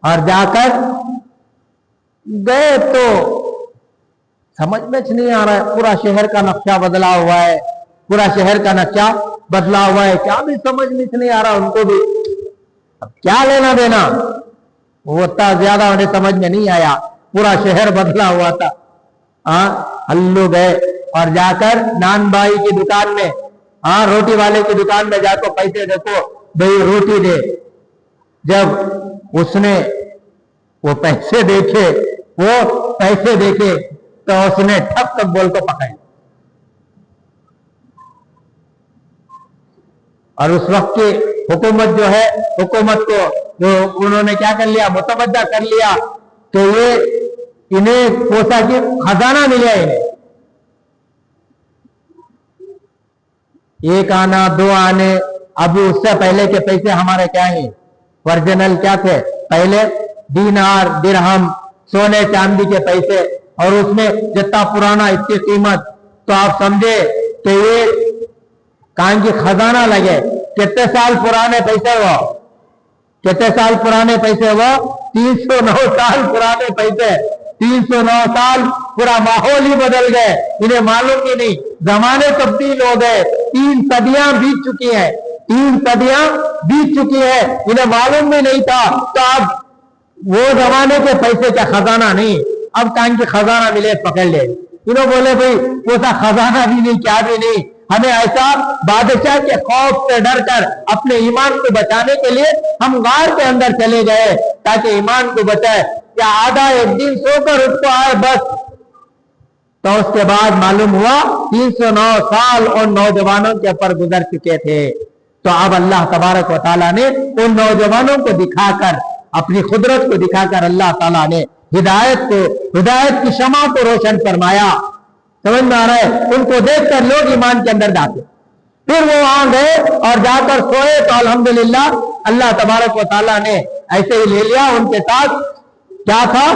اور جا کر گئے تو سمجھ میں نہیں آ رہا ہے، پورا شہر کا نقشہ بدلا ہوا ہے، کیا بھی سمجھ میں نہیں آ رہا ان کو بھی، اب کیا لینا دینا؟ وہ اتنا زیادہ انہیں سمجھ میں نہیں آیا، پورا شہر بدلا ہوا تھا۔ ہلو گئے اور جا کر نان بھائی کی دکان میں، روٹی والے کی دکان میں جا کر پیسے دیکھو بھئی روٹی دے۔ جب اس نے وہ پیسے دیکھے تو اس نے ٹھپ تک بول کو پکڑا، اور اس وقت کی حکومت جو ہے، حکومت کو انہوں نے کیا کر لیا؟ متوجہ کر لیا کہ یہ انہیں کوسا کی خزانہ ملے، انہیں ایک آنا دو آنے، ابھی اس سے پہلے کے پیسے ہمارے کیا ہیں؟ ورجنل کیا تھے؟ پہلے دینار درہم سونے چاندی کے پیسے، اور اس میں جتنا پرانا اس کی قیمت، تو آپ سمجھے کہ یہ کہاں کی خزانہ لگے۔ کتنے سال پرانے پیسے وہ؟ کتنے سال پرانے پیسے وہ؟ 309 سال پرانے پیسے۔ 309 سال پورا ماحول ہی بدل گئے، انہیں معلوم ہی نہیں، زمانے تبدیل ہو گئے، 3 صدیاں بیت چکی ہیں، انہیں معلوم بھی نہیں تھا۔ تو اب وہ زمانے کے پیسے کا خزانہ نہیں، اب کہیں کہ خزانہ ملے پکڑ لے۔ انہوں بولے بھئی کوسا خزانہ بھی نہیں، کیا بھی نہیں، ہمیں ایسا بادشاہ کے خوف سے ڈر کر اپنے ایمان کو بچانے کے لیے ہم غار کے اندر چلے گئے تاکہ ایمان کو بچائے، یا آدھا ایک دن سو کر اٹھ کو آئے بس۔ تو اس کے بعد معلوم ہوا 309 سال ان نوجوانوں کے اوپر گزر چکے تھے۔ تو اب اللہ تبارک و تعالیٰ نے ان نوجوانوں کو دکھا کر، اپنی قدرت کو دکھا کر، اللہ تعالیٰ نے ہدایت کی شمع کو روشن فرمایا۔ سمجھ میں آ رہا ہے؟ ان کو دیکھ کر لوگ ایمان کے اندر جاتے، پھر وہ وہاں گئے اور جا کر سوئے تو الحمدللہ اللہ تبارک و تعالیٰ نے ایسے ہی لے لیا۔ ان کے ساتھ کیا تھا؟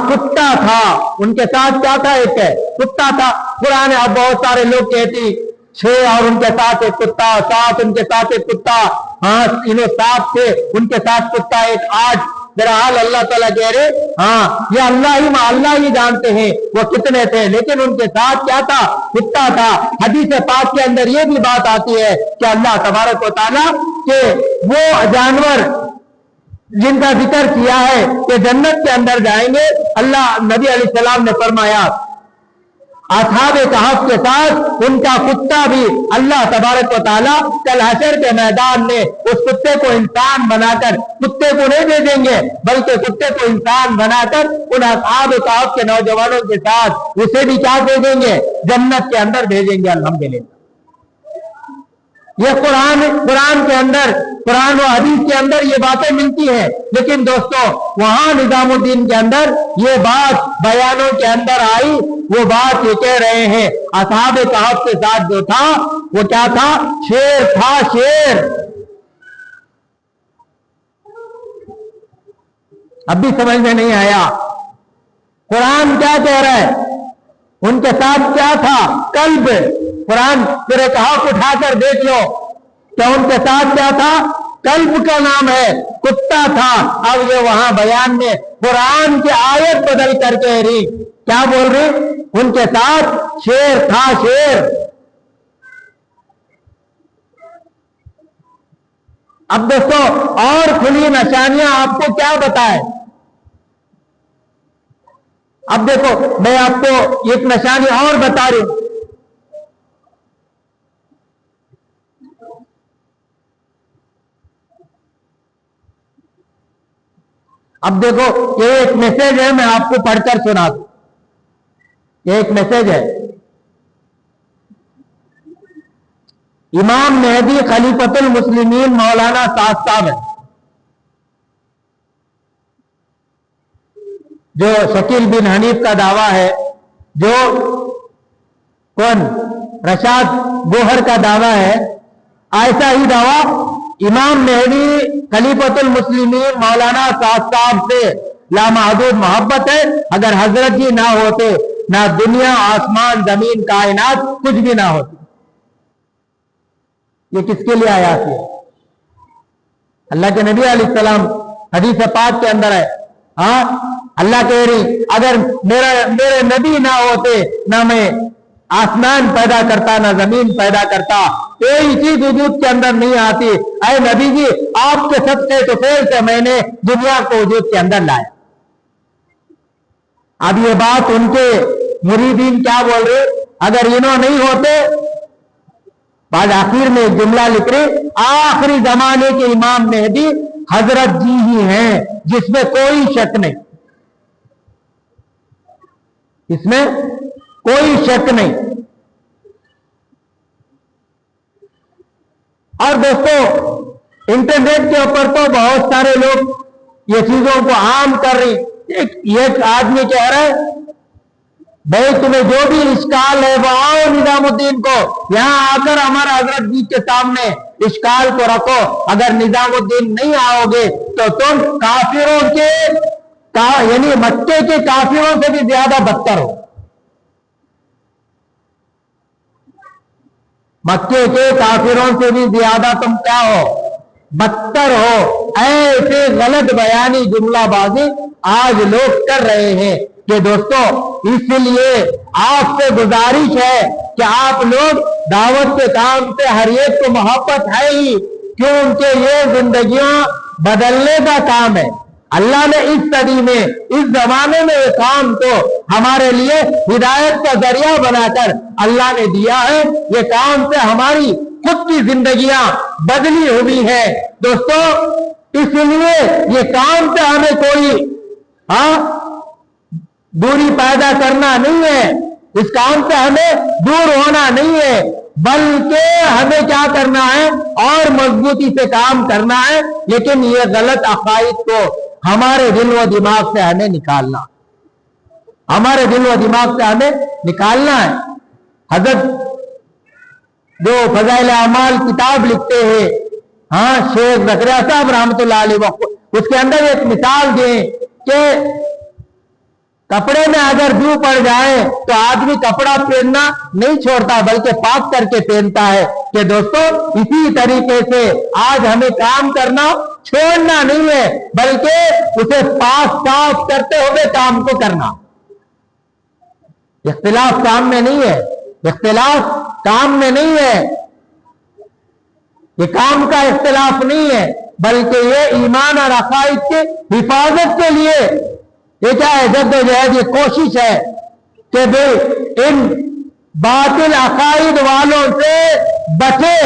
کتا تھا، ان کے ساتھ کیا تھا؟ ایک کتا تھا۔ قرآن اب بہت سارے لوگ کہتی 6 اور ان کے ساتھ ایک کتا، 7 ان کے ساتھ ایک کتا، انہوں 7 تھے ان کے ساتھ کتا ایک، 8 بہرحال اللہ تعالیٰ کہہ رہے ہاں یہ اللہ ہی جانتے ہیں وہ کتنے تھے، لیکن ان کے ساتھ کیا تھا؟ کتا تھا۔ حدیث پاک کے اندر یہ بھی بات آتی ہے کہ اللہ تبارک و تعالیٰ کہ وہ جانور جن کا ذکر کیا ہے کہ جنت کے اندر جائیں گے، اللہ نبی علیہ السلام نے فرمایا اصحاب کہف کے ساتھ ان کا کتا بھی اللہ تبارک و تعالیٰ کل حشر کے میدان میں اس کتے کو انسان بنا کر، کتے کو نہیں بھیجیں گے بلکہ کتے کو انسان بنا کر ان اصحاب کہف کے نوجوانوں کے ساتھ اسے بھی کیا بھیجیں گے؟ جنت کے اندر بھیجیں گے۔ الحمدللہ یہ قرآن کے اندر، قرآن و حدیث کے اندر یہ باتیں ملتی ہیں، لیکن دوستو وہاں نظام الدین کے اندر یہ بات بیانوں کے اندر آئی، وہ بات یہ کہہ رہے ہیں اصحاب کہف کے ساتھ جو تھا وہ کیا تھا؟ شیر تھا، شیر۔ اب بھی سمجھ میں نہیں آیا قرآن کیا کہہ رہا ہے؟ ان کے ساتھ کیا تھا؟ کلب۔ قرآن سورہ کہف اٹھا کر دیکھ لو کہ ان کے ساتھ کیا تھا؟ کلب کا نام ہے، کتا تھا۔ اب یہ وہاں بیان میں قرآن کی آیت بدل کر کہہ رہی، کیا بول رہی؟ ان کے ساتھ شیر تھا، شیر۔ اب دوستو اور کھلی نشانیاں آپ کو کیا بتائیں؟ اب دیکھو میں آپ کو ایک نشانی اور بتا رہی ہوں۔ اب دیکھو یہ ایک میسج ہے، میں آپ کو پڑھ کر سنا دوں۔ یہ ایک میسج ہے، امام مہدی خلیفۃ المسلمین مولانا سعد صاحب ہے، جو شکیل بن حنیف کا دعویٰ ہے، جو کون رشاد گوہر کا دعویٰ ہے، ایسا ہی دعویٰ امام مہدی خلیفۃ المسلمین مولانا سعد صاحب سے لامحدود محبت ہے۔ اگر حضرت جی نہ ہوتے نہ دنیا آسمان زمین کائنات کچھ بھی نہ ہوتی۔ یہ کس کے لیے آیات ہے؟ اللہ کے نبی علیہ السلام حدیث پاک کے اندر ہے، ہاں اللہ کہہ رہی اگر میرے نبی نہ ہوتے نہ میں آسمان پیدا کرتا نہ زمین پیدا کرتا، کوئی چیز وجود کے اندر نہیں آتی، اے نبی جی آپ کے صدقے تو پھر سے میں نے دنیا کو وجود کے اندر لایا۔ اب یہ بات ان کے مریدین کیا بول رہے؟ اگر انہوں نہیں ہوتے، بعد آخر میں ایک جملہ لکھ رہے آخری زمانے کے امام مہدی حضرت جی ہی ہیں، جس میں کوئی شک نہیں، اس میں کوئی شک نہیں۔ اور دوستو انٹرنیٹ کے اوپر تو بہت سارے لوگ یہ چیزوں کو عام کر رہی۔ ایک آدمی کہہ رہا ہے بھائی تمہیں جو بھی اشکال ہے وہ آؤ نظام الدین کو یہاں آ کر ہمارا حضرت جی کے سامنے اشکال کو رکھو، اگر نظام الدین نہیں آؤ گے تو تم کافروں کے یعنی مکے کے کافروں سے بھی زیادہ بدتر ہو، مکے کے کافروں سے بھی زیادہ تم کیا ہو؟ بدتر ہو۔ ایسے غلط بیانی جملہ بازی آج لوگ کر رہے ہیں کہ دوستو اس لیے آپ سے گزارش ہے کہ آپ لوگ دعوت کے کام سے ہر ایک کو محبت ہے ہی، کیونکہ یہ زندگیاں بدلنے کا کام ہے۔ اللہ نے اس صدی میں اس زمانے میں یہ کام تو ہمارے لیے ہدایت کا ذریعہ بنا کر اللہ نے دیا ہے، یہ کام سے ہماری خود کی زندگیاں بدلی ہوئی ہے دوستو۔ اس لیے یہ کام سے ہمیں کوئی دوری پیدا کرنا نہیں ہے، اس کام سے ہمیں دور ہونا نہیں ہے، بلکہ ہمیں کیا کرنا ہے اور مضبوطی سے کام کرنا ہے، لیکن یہ غلط عقائد کو ہمارے دل و دماغ سے ہمیں نکالنا، ہمارے دل و دماغ سے ہمیں نکالنا ہے۔ حضرت جو فضائل اعمال کتاب لکھتے ہیں شیخ زکریا صاحب رحمۃ اللہ علیہ، اس کے اندر ایک مثال دیں کہ کپڑے میں اگر بو پڑ جائے تو آدمی کپڑا پہننا نہیں چھوڑتا بلکہ پاک کر کے پہنتا ہے، کہ دوستو اسی طریقے سے آج ہمیں کام کرنا چھوڑنا نہیں ہے بلکہ اسے صاف کرتے ہوئے کام کو کرنا. اختلاف کام میں نہیں ہے, اختلاف کام میں نہیں ہے, یہ کام کا اختلاف نہیں ہے بلکہ یہ ایمان اور عقائد کے حفاظت کے لیے یہ کیا ہے, جدوجہد, یہ کوشش ہے کہ بھئی ان باطل عقائد والوں سے بچے,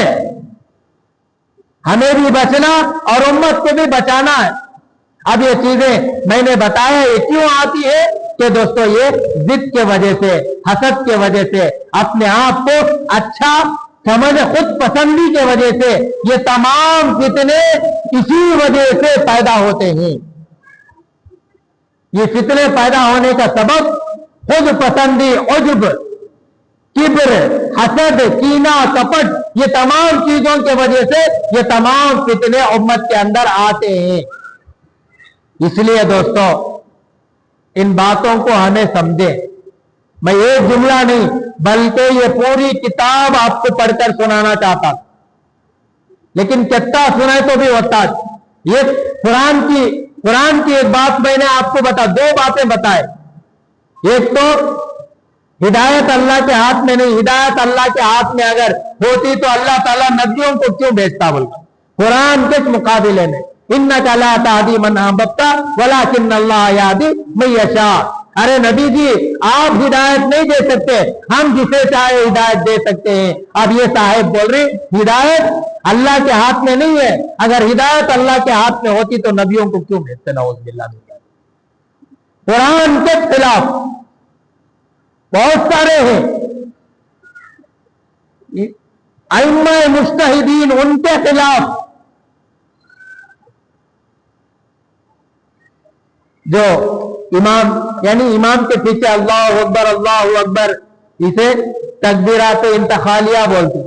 ہمیں بھی بچنا اور امت کو بھی بچانا ہے. اب یہ چیزیں میں نے بتایا یہ کیوں آتی ہے کہ دوستو یہ ضد کے وجہ سے, حسد کے وجہ سے, اپنے آپ کو اچھا سمجھ خود پسندی کے وجہ سے, یہ تمام فتنے اسی وجہ سے پیدا ہوتے ہیں. یہ فتنے پیدا ہونے کا سبب خود پسندی, عجب, کبر, حسد, کینہ, کپٹ, یہ تمام چیزوں کی وجہ سے یہ تمام فتنے امت کے اندر آتے ہیں. اس لیے دوستو ان باتوں کو ہمیں سمجھیں. میں ایک جملہ نہیں بلکہ یہ پوری کتاب آپ کو پڑھ کر سنانا چاہتا, لیکن کتنا سنائے تو بھی ہوتا. یہ قرآن کی ایک بات میں نے آپ کو دو باتیں بتائے. ایک تو ہدایت اللہ کے ہاتھ میں نہیں, ہدایت اللہ کے ہاتھ میں اگر ہوتی تو اللہ تعالیٰ نبیوں کو کیوں بھیجتا, بولتا قرآن کے مقابلے میں اِنَّكَ لَا تَهْدِي مَنْ أَحْبَبْتَ وَلَكِنَّ اللَّهَ يَهْدِي مَن يَشَاءُ. ارے نبی جی آپ ہدایت نہیں دے سکتے, ہم جسے چاہے ہدایت دے سکتے ہیں. اب یہ صاحب بول رہے ہدایت اللہ کے ہاتھ میں نہیں ہے, اگر ہدایت اللہ کے ہاتھ میں ہوتی تو نبیوں کو کیوں بھیجتے, نعوذ باللہ. قرآن کے خلاف بہت سارے ہیں ائمہ مجتہدین, ان کے خلاف جو امام یعنی امام کے پیچھے اللہ اکبر اسے تکبیرات انتقالیہ بولتے.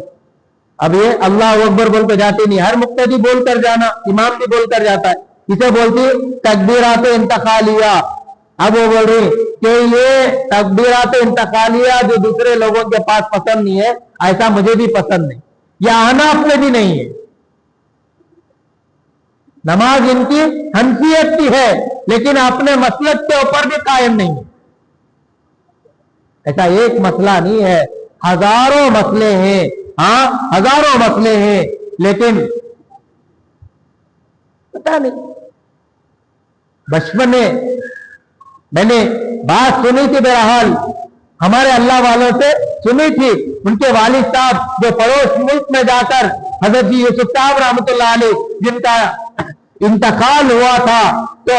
اب یہ اللہ اکبر بول کے جاتے نہیں, ہر مقتدی بول کر جانا, امام بھی بول کر جاتا ہے, اسے بولتی تکبیرات انتقالیہ. اب وہ بول رہی کہ یہ تکبیرات انتقالیہ جو دوسرے لوگوں کے پاس پسند نہیں ہے, ایسا مجھے بھی پسند نہیں, یا احناف میں بھی نہیں ہے. نماز ان کی حنفیت کی ہے لیکن اپنے مسلک کے اوپر بھی قائم نہیں ہے. ایسا ایک مسئلہ نہیں ہے, ہزاروں مسئلے ہیں, ہاں ہزاروں مسئلے ہیں, لیکن پتہ نہیں. بچپن میں نے بات سنی تھی, بہرحال ہمارے اللہ والوں سے سنی تھی. ان کے والد صاحب جو پڑوس ملک میں جا کر حضرت یوسف صاحب رحمۃ اللہ علیہ جن کا انتقال ہوا تھا, تو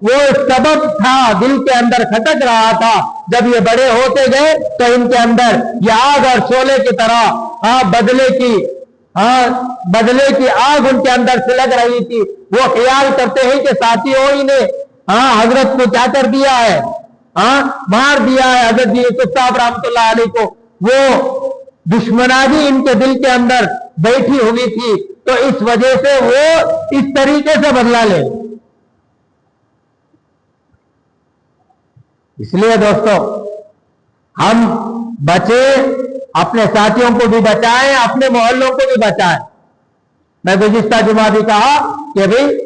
وہ سبب تھا, دل کے اندر کھٹک رہا تھا. جب یہ بڑے ہوتے گئے تو ان کے اندر یہ آگ اور شعلے کی طرح بدلے کی آگ ان کے اندر سلگ رہی تھی. وہ خیال کرتے ہیں کہ ساتھیوں ہی نے حضرت کو کیا کر دیا ہے, مار دیا ہے حضرت یوسف صاحب رحمۃ اللہ علیہ کو. وہ دشمنانی ان کے دل کے اندر بیٹھی ہوئی تھی, تو اس وجہ سے وہ اس طریقے سے بدلا لے. اس لیے دوستو ہم بچے, اپنے ساتھیوں کو بھی بچائیں, اپنے محلوں کو بھی بچائیں. میں گزشتہ جمعہ بھی کہا کہ بھئی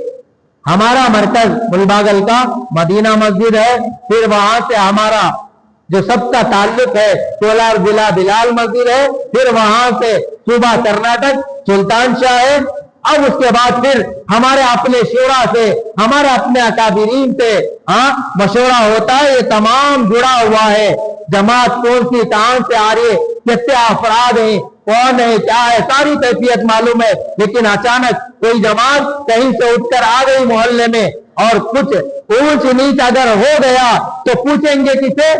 ہمارا مرکز ملباگل کا مدینہ مسجد ہے, پھر وہاں سے ہمارا جو سب کا تعلق ہے کولار ضلع بلال مسجد ہے, پھر وہاں سے صوبہ کرناٹک سلطان شاہ ہے. اب اس کے بعد پھر ہمارے اپنے شورا سے, ہمارے اپنے اکابرین سے مشورہ ہوتا ہے. یہ تمام جڑا ہوا ہے. جماعت کون سی, کہاں سے آ رہی ہے, کتنے افراد ہیں, کون ہے, کیا ہے, ساری کیفیت معلوم ہے. لیکن اچانک کوئی جماعت کہیں سے اٹھ کر آ گئی محلے میں, اور کچھ اونچ نیچ اگر ہو گیا تو پوچھیں گے کسے,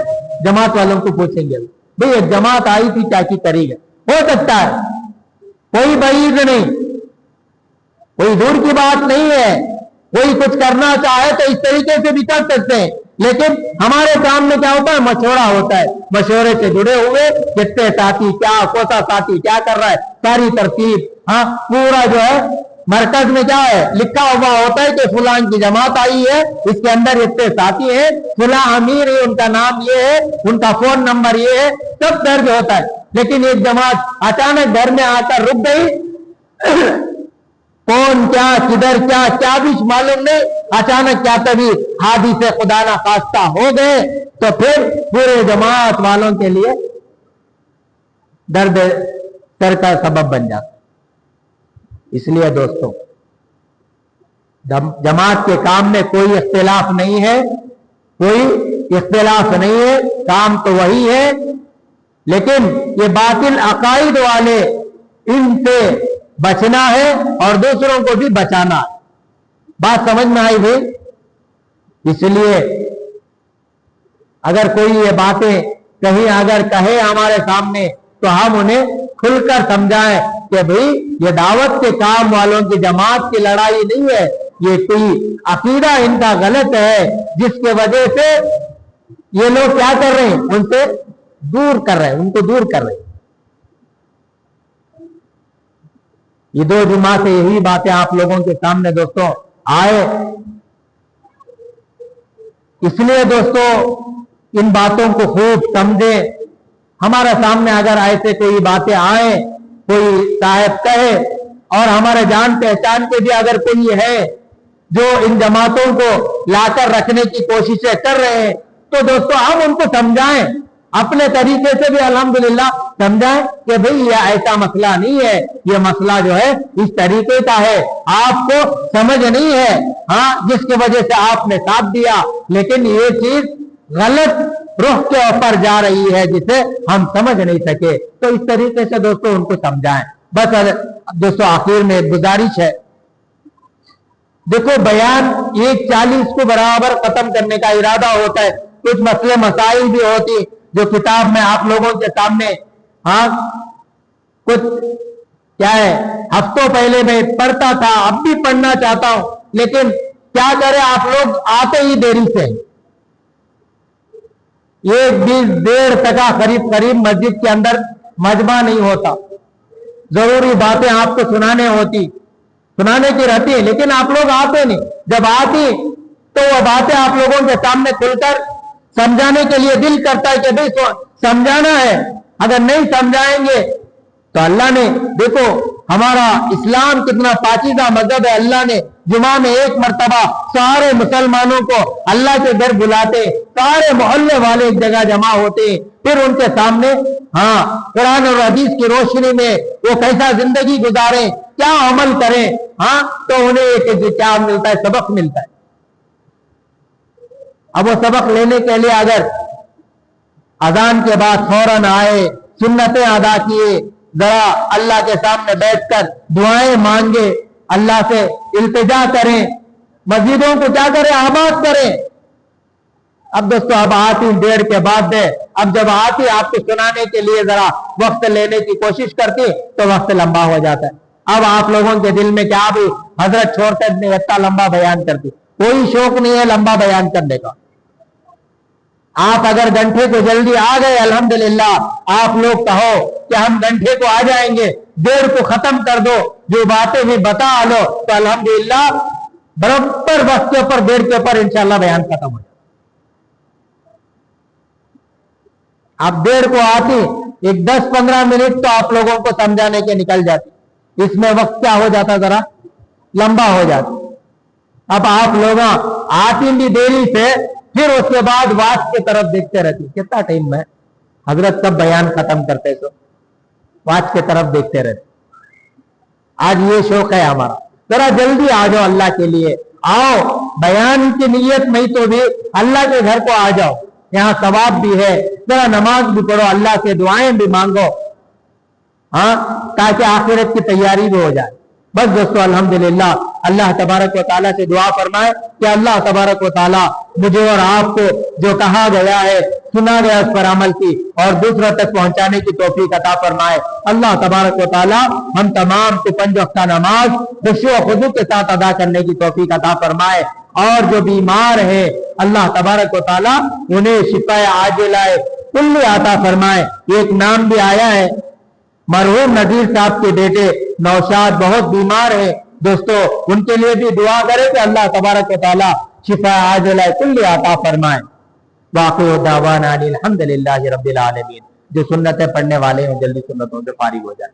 جماعت والوں کو پوچھیں گے بھئی ایک جماعت آئی تھی کیا کی کری گئے. ہو سکتا ہے, کوئی بعید نہیں, کوئی دور کی بات نہیں ہے. کوئی کچھ کرنا چاہے تو اس طریقے سے بھی کر سکتے ہیں, لیکن ہمارے سامنے کیا ہوتا ہے, مشورہ ہوتا ہے. مشورے سے جڑے ہوئے کتنے ساتھی, کیا کوسا ساتھی کیا کر رہا ہے, ساری ترتیب پورا جو ہے مرکز میں کیا ہے لکھا ہوا ہوتا ہے کہ فلان کی جماعت آئی ہے, اس کے اندر اتنے ساتھی ہیں, فلاں امیر ہے, ان کا نام یہ ہے, ان کا فون نمبر یہ ہے, سب درج ہوتا ہے. لیکن ایک جماعت اچانک گھر میں آ کر رک گئی, کون کیا کدھر کیا بھی معلوم نہیں، اچانک کیا تبھی حادثے خدا نہ خواستہ ہو گئے تو پھر پورے جماعت والوں کے لیے درد سر کا سبب بن جاتا۔ اس لیے دوستوں جماعت کے کام میں کوئی اختلاف نہیں ہے، کوئی اختلاف نہیں ہے، کام تو وہی ہے، لیکن یہ باطل عقائد والے ان سے بچنا ہے اور دوسروں کو بھی بچانا ہے۔ بات سمجھ میں آئی بھائی؟ اس لیے اگر کوئی یہ باتیں کہیں اگر کہے ہمارے سامنے تو ہم انہیں کھل کر سمجھائیں کہ بھئی یہ دعوت کے کام والوں کی جماعت کی لڑائی نہیں ہے، یہ کوئی عقیدہ ان کا غلط ہے جس کی وجہ سے یہ لوگ کیا کر رہے ہیں، ان سے دور کر رہے ہیں، ان کو دور کر رہے ہیں۔ یہ 2 جمعہ سے یہی باتیں آپ لوگوں کے سامنے دوستوں آئے، اس لیے دوستوں ان باتوں کو خوب سمجھیں۔ ہمارے سامنے اگر ایسے کوئی باتیں آئیں، کوئی صاحب کہے اور ہمارے جان پہچان کے بھی اگر کوئی ہے جو ان جماعتوں کو لا کر رکھنے کی کوششیں کر رہے ہیں تو دوستوں ہم ان کو سمجھائیں، اپنے طریقے سے بھی الحمدللہ سمجھائیں کہ بھئی یہ ایسا مسئلہ نہیں ہے، یہ مسئلہ جو ہے اس طریقے کا ہے، آپ کو سمجھ نہیں ہے ہاں جس کی وجہ سے آپ نے ساتھ دیا، لیکن یہ چیز غلط رخ کے اوپر جا رہی ہے جسے ہم سمجھ نہیں سکے، تو اس طریقے سے دوستوں ان کو سمجھائیں۔ بس دوستوں آخر میں ایک گزارش ہے، دیکھو بیان 1:40 کو برابر ختم کرنے کا ارادہ ہوتا ہے، کچھ مسئلے مسائل بھی ہوتی جو کتاب میں آپ لوگوں کے سامنے ہاں کچھ کیا ہے ہفتوں پہلے میں پڑھتا تھا، اب بھی پڑھنا چاہتا ہوں، لیکن کیا کرے آپ لوگ آتے ہی دیری سے، 1:20 تک قریب مسجد کے اندر مجمع نہیں ہوتا، ضروری باتیں آپ کو سنانے کی رہتی ہے، لیکن آپ لوگ آتے نہیں، جب آتی تو وہ باتیں آپ لوگوں کے سامنے کھل کر سمجھانے کے لیے دل کرتا ہے کہ بھئی سمجھانا ہے، اگر نہیں سمجھائیں گے تو اللہ نے دیکھو ہمارا اسلام کتنا پاکیزہ مذہب ہے، اللہ نے جمعہ میں 1 مرتبہ سارے مسلمانوں کو اللہ کے گھر بلاتے، سارے محلے والے ایک جگہ جمع ہوتے، پھر ان کے سامنے ہاں قرآن اور حدیث کی روشنی میں وہ کیسا زندگی گزاریں، کیا عمل کریں، ہاں تو انہیں کیا ملتا ہے، سبق ملتا ہے۔ اب وہ سبق لینے کے لیے اگر اذان کے بعد فوراً آئے، سنتیں ادا کیے، ذرا اللہ کے سامنے بیٹھ کر دعائیں مانگے، اللہ سے التجا کریں، مسجدوں کو کیا کریں، آباد کریں۔ اب دوستو اب آتی 1:30 کے بعد دے، اب جب آتی آپ کو سنانے کے لیے ذرا وقت لینے کی کوشش کرتی تو وقت لمبا ہو جاتا ہے۔ اب آپ لوگوں کے دل میں کیا بھی حضرت چھوڑتے اتنا لمبا بیان کرتی، کوئی شوق نہیں ہے لمبا بیان کرنے کا۔ آپ اگر گھنٹے کو جلدی آ گئے الحمدللہ، آپ لوگ کہو کہ ہم گھنٹے کو آ جائیں گے، 1:30 کو ختم کر دو، جو باتیں بھی بتا لو، تو الحمدللہ برابر وقت کے اوپر 1:30 کے اوپر انشاءاللہ بیان ختم ہو جائے۔ اب 1:30 کو آتی، ایک 10-15 منٹ تو آپ لوگوں کو سمجھانے کے نکل جاتی، اس میں وقت کیا ہو جاتا، ذرا لمبا ہو جاتا۔ اب آپ لوگ آتی بھی دیری سے، پھر اس کے بعد واچ کی طرف دیکھتے رہتے، کتنا ٹائم ہے حضرت کب بیان ختم کرتے، تو واچ کی طرف دیکھتے رہتے۔ آج یہ شوق ہے ہمارا، ذرا جلدی آ جاؤ، اللہ کے لیے آؤ، بیان کی نیت نہیں تو بھی اللہ کے گھر کو آ جاؤ، یہاں ثواب بھی ہے، ذرا نماز بھی پڑھو، اللہ سے دعائیں بھی مانگو، ہاں تاکہ آخرت کی تیاری بھی ہو جائے۔ بس دوستو الحمدللہ اللہ تبارک و تعالیٰ سے دعا فرمائے کہ اللہ تبارک و تعالیٰ مجھے اور آپ کو جو کہا گیا ہے، سنا گیا، اس پر عمل کی اور دوسروں تک پہنچانے کی توفیق عطا فرمائے۔ اللہ تبارک و تعالیٰ ہم تمام کو 5 وقتہ نماز خشوع و خضوع کے ساتھ ادا کرنے کی توفیق عطا فرمائے، اور جو بیمار ہے اللہ تبارک و تعالیٰ انہیں شفا عاجلہ کلی عطا فرمائے۔ ایک نام بھی آیا ہے، مرحوم نذیر صاحب کے بیٹے نوشاد بہت بیمار ہیں دوستو، ان کے لیے بھی دعا کرے کہ اللہ تبارک و تعالی شفا عاجلہ کلی عطا فرمائے۔ واقع دعوانا الحمدللہ رب العالمین۔ جو سنتیں پڑھنے والے ہیں جلدی سنتوں سے فارغ ہو جائے۔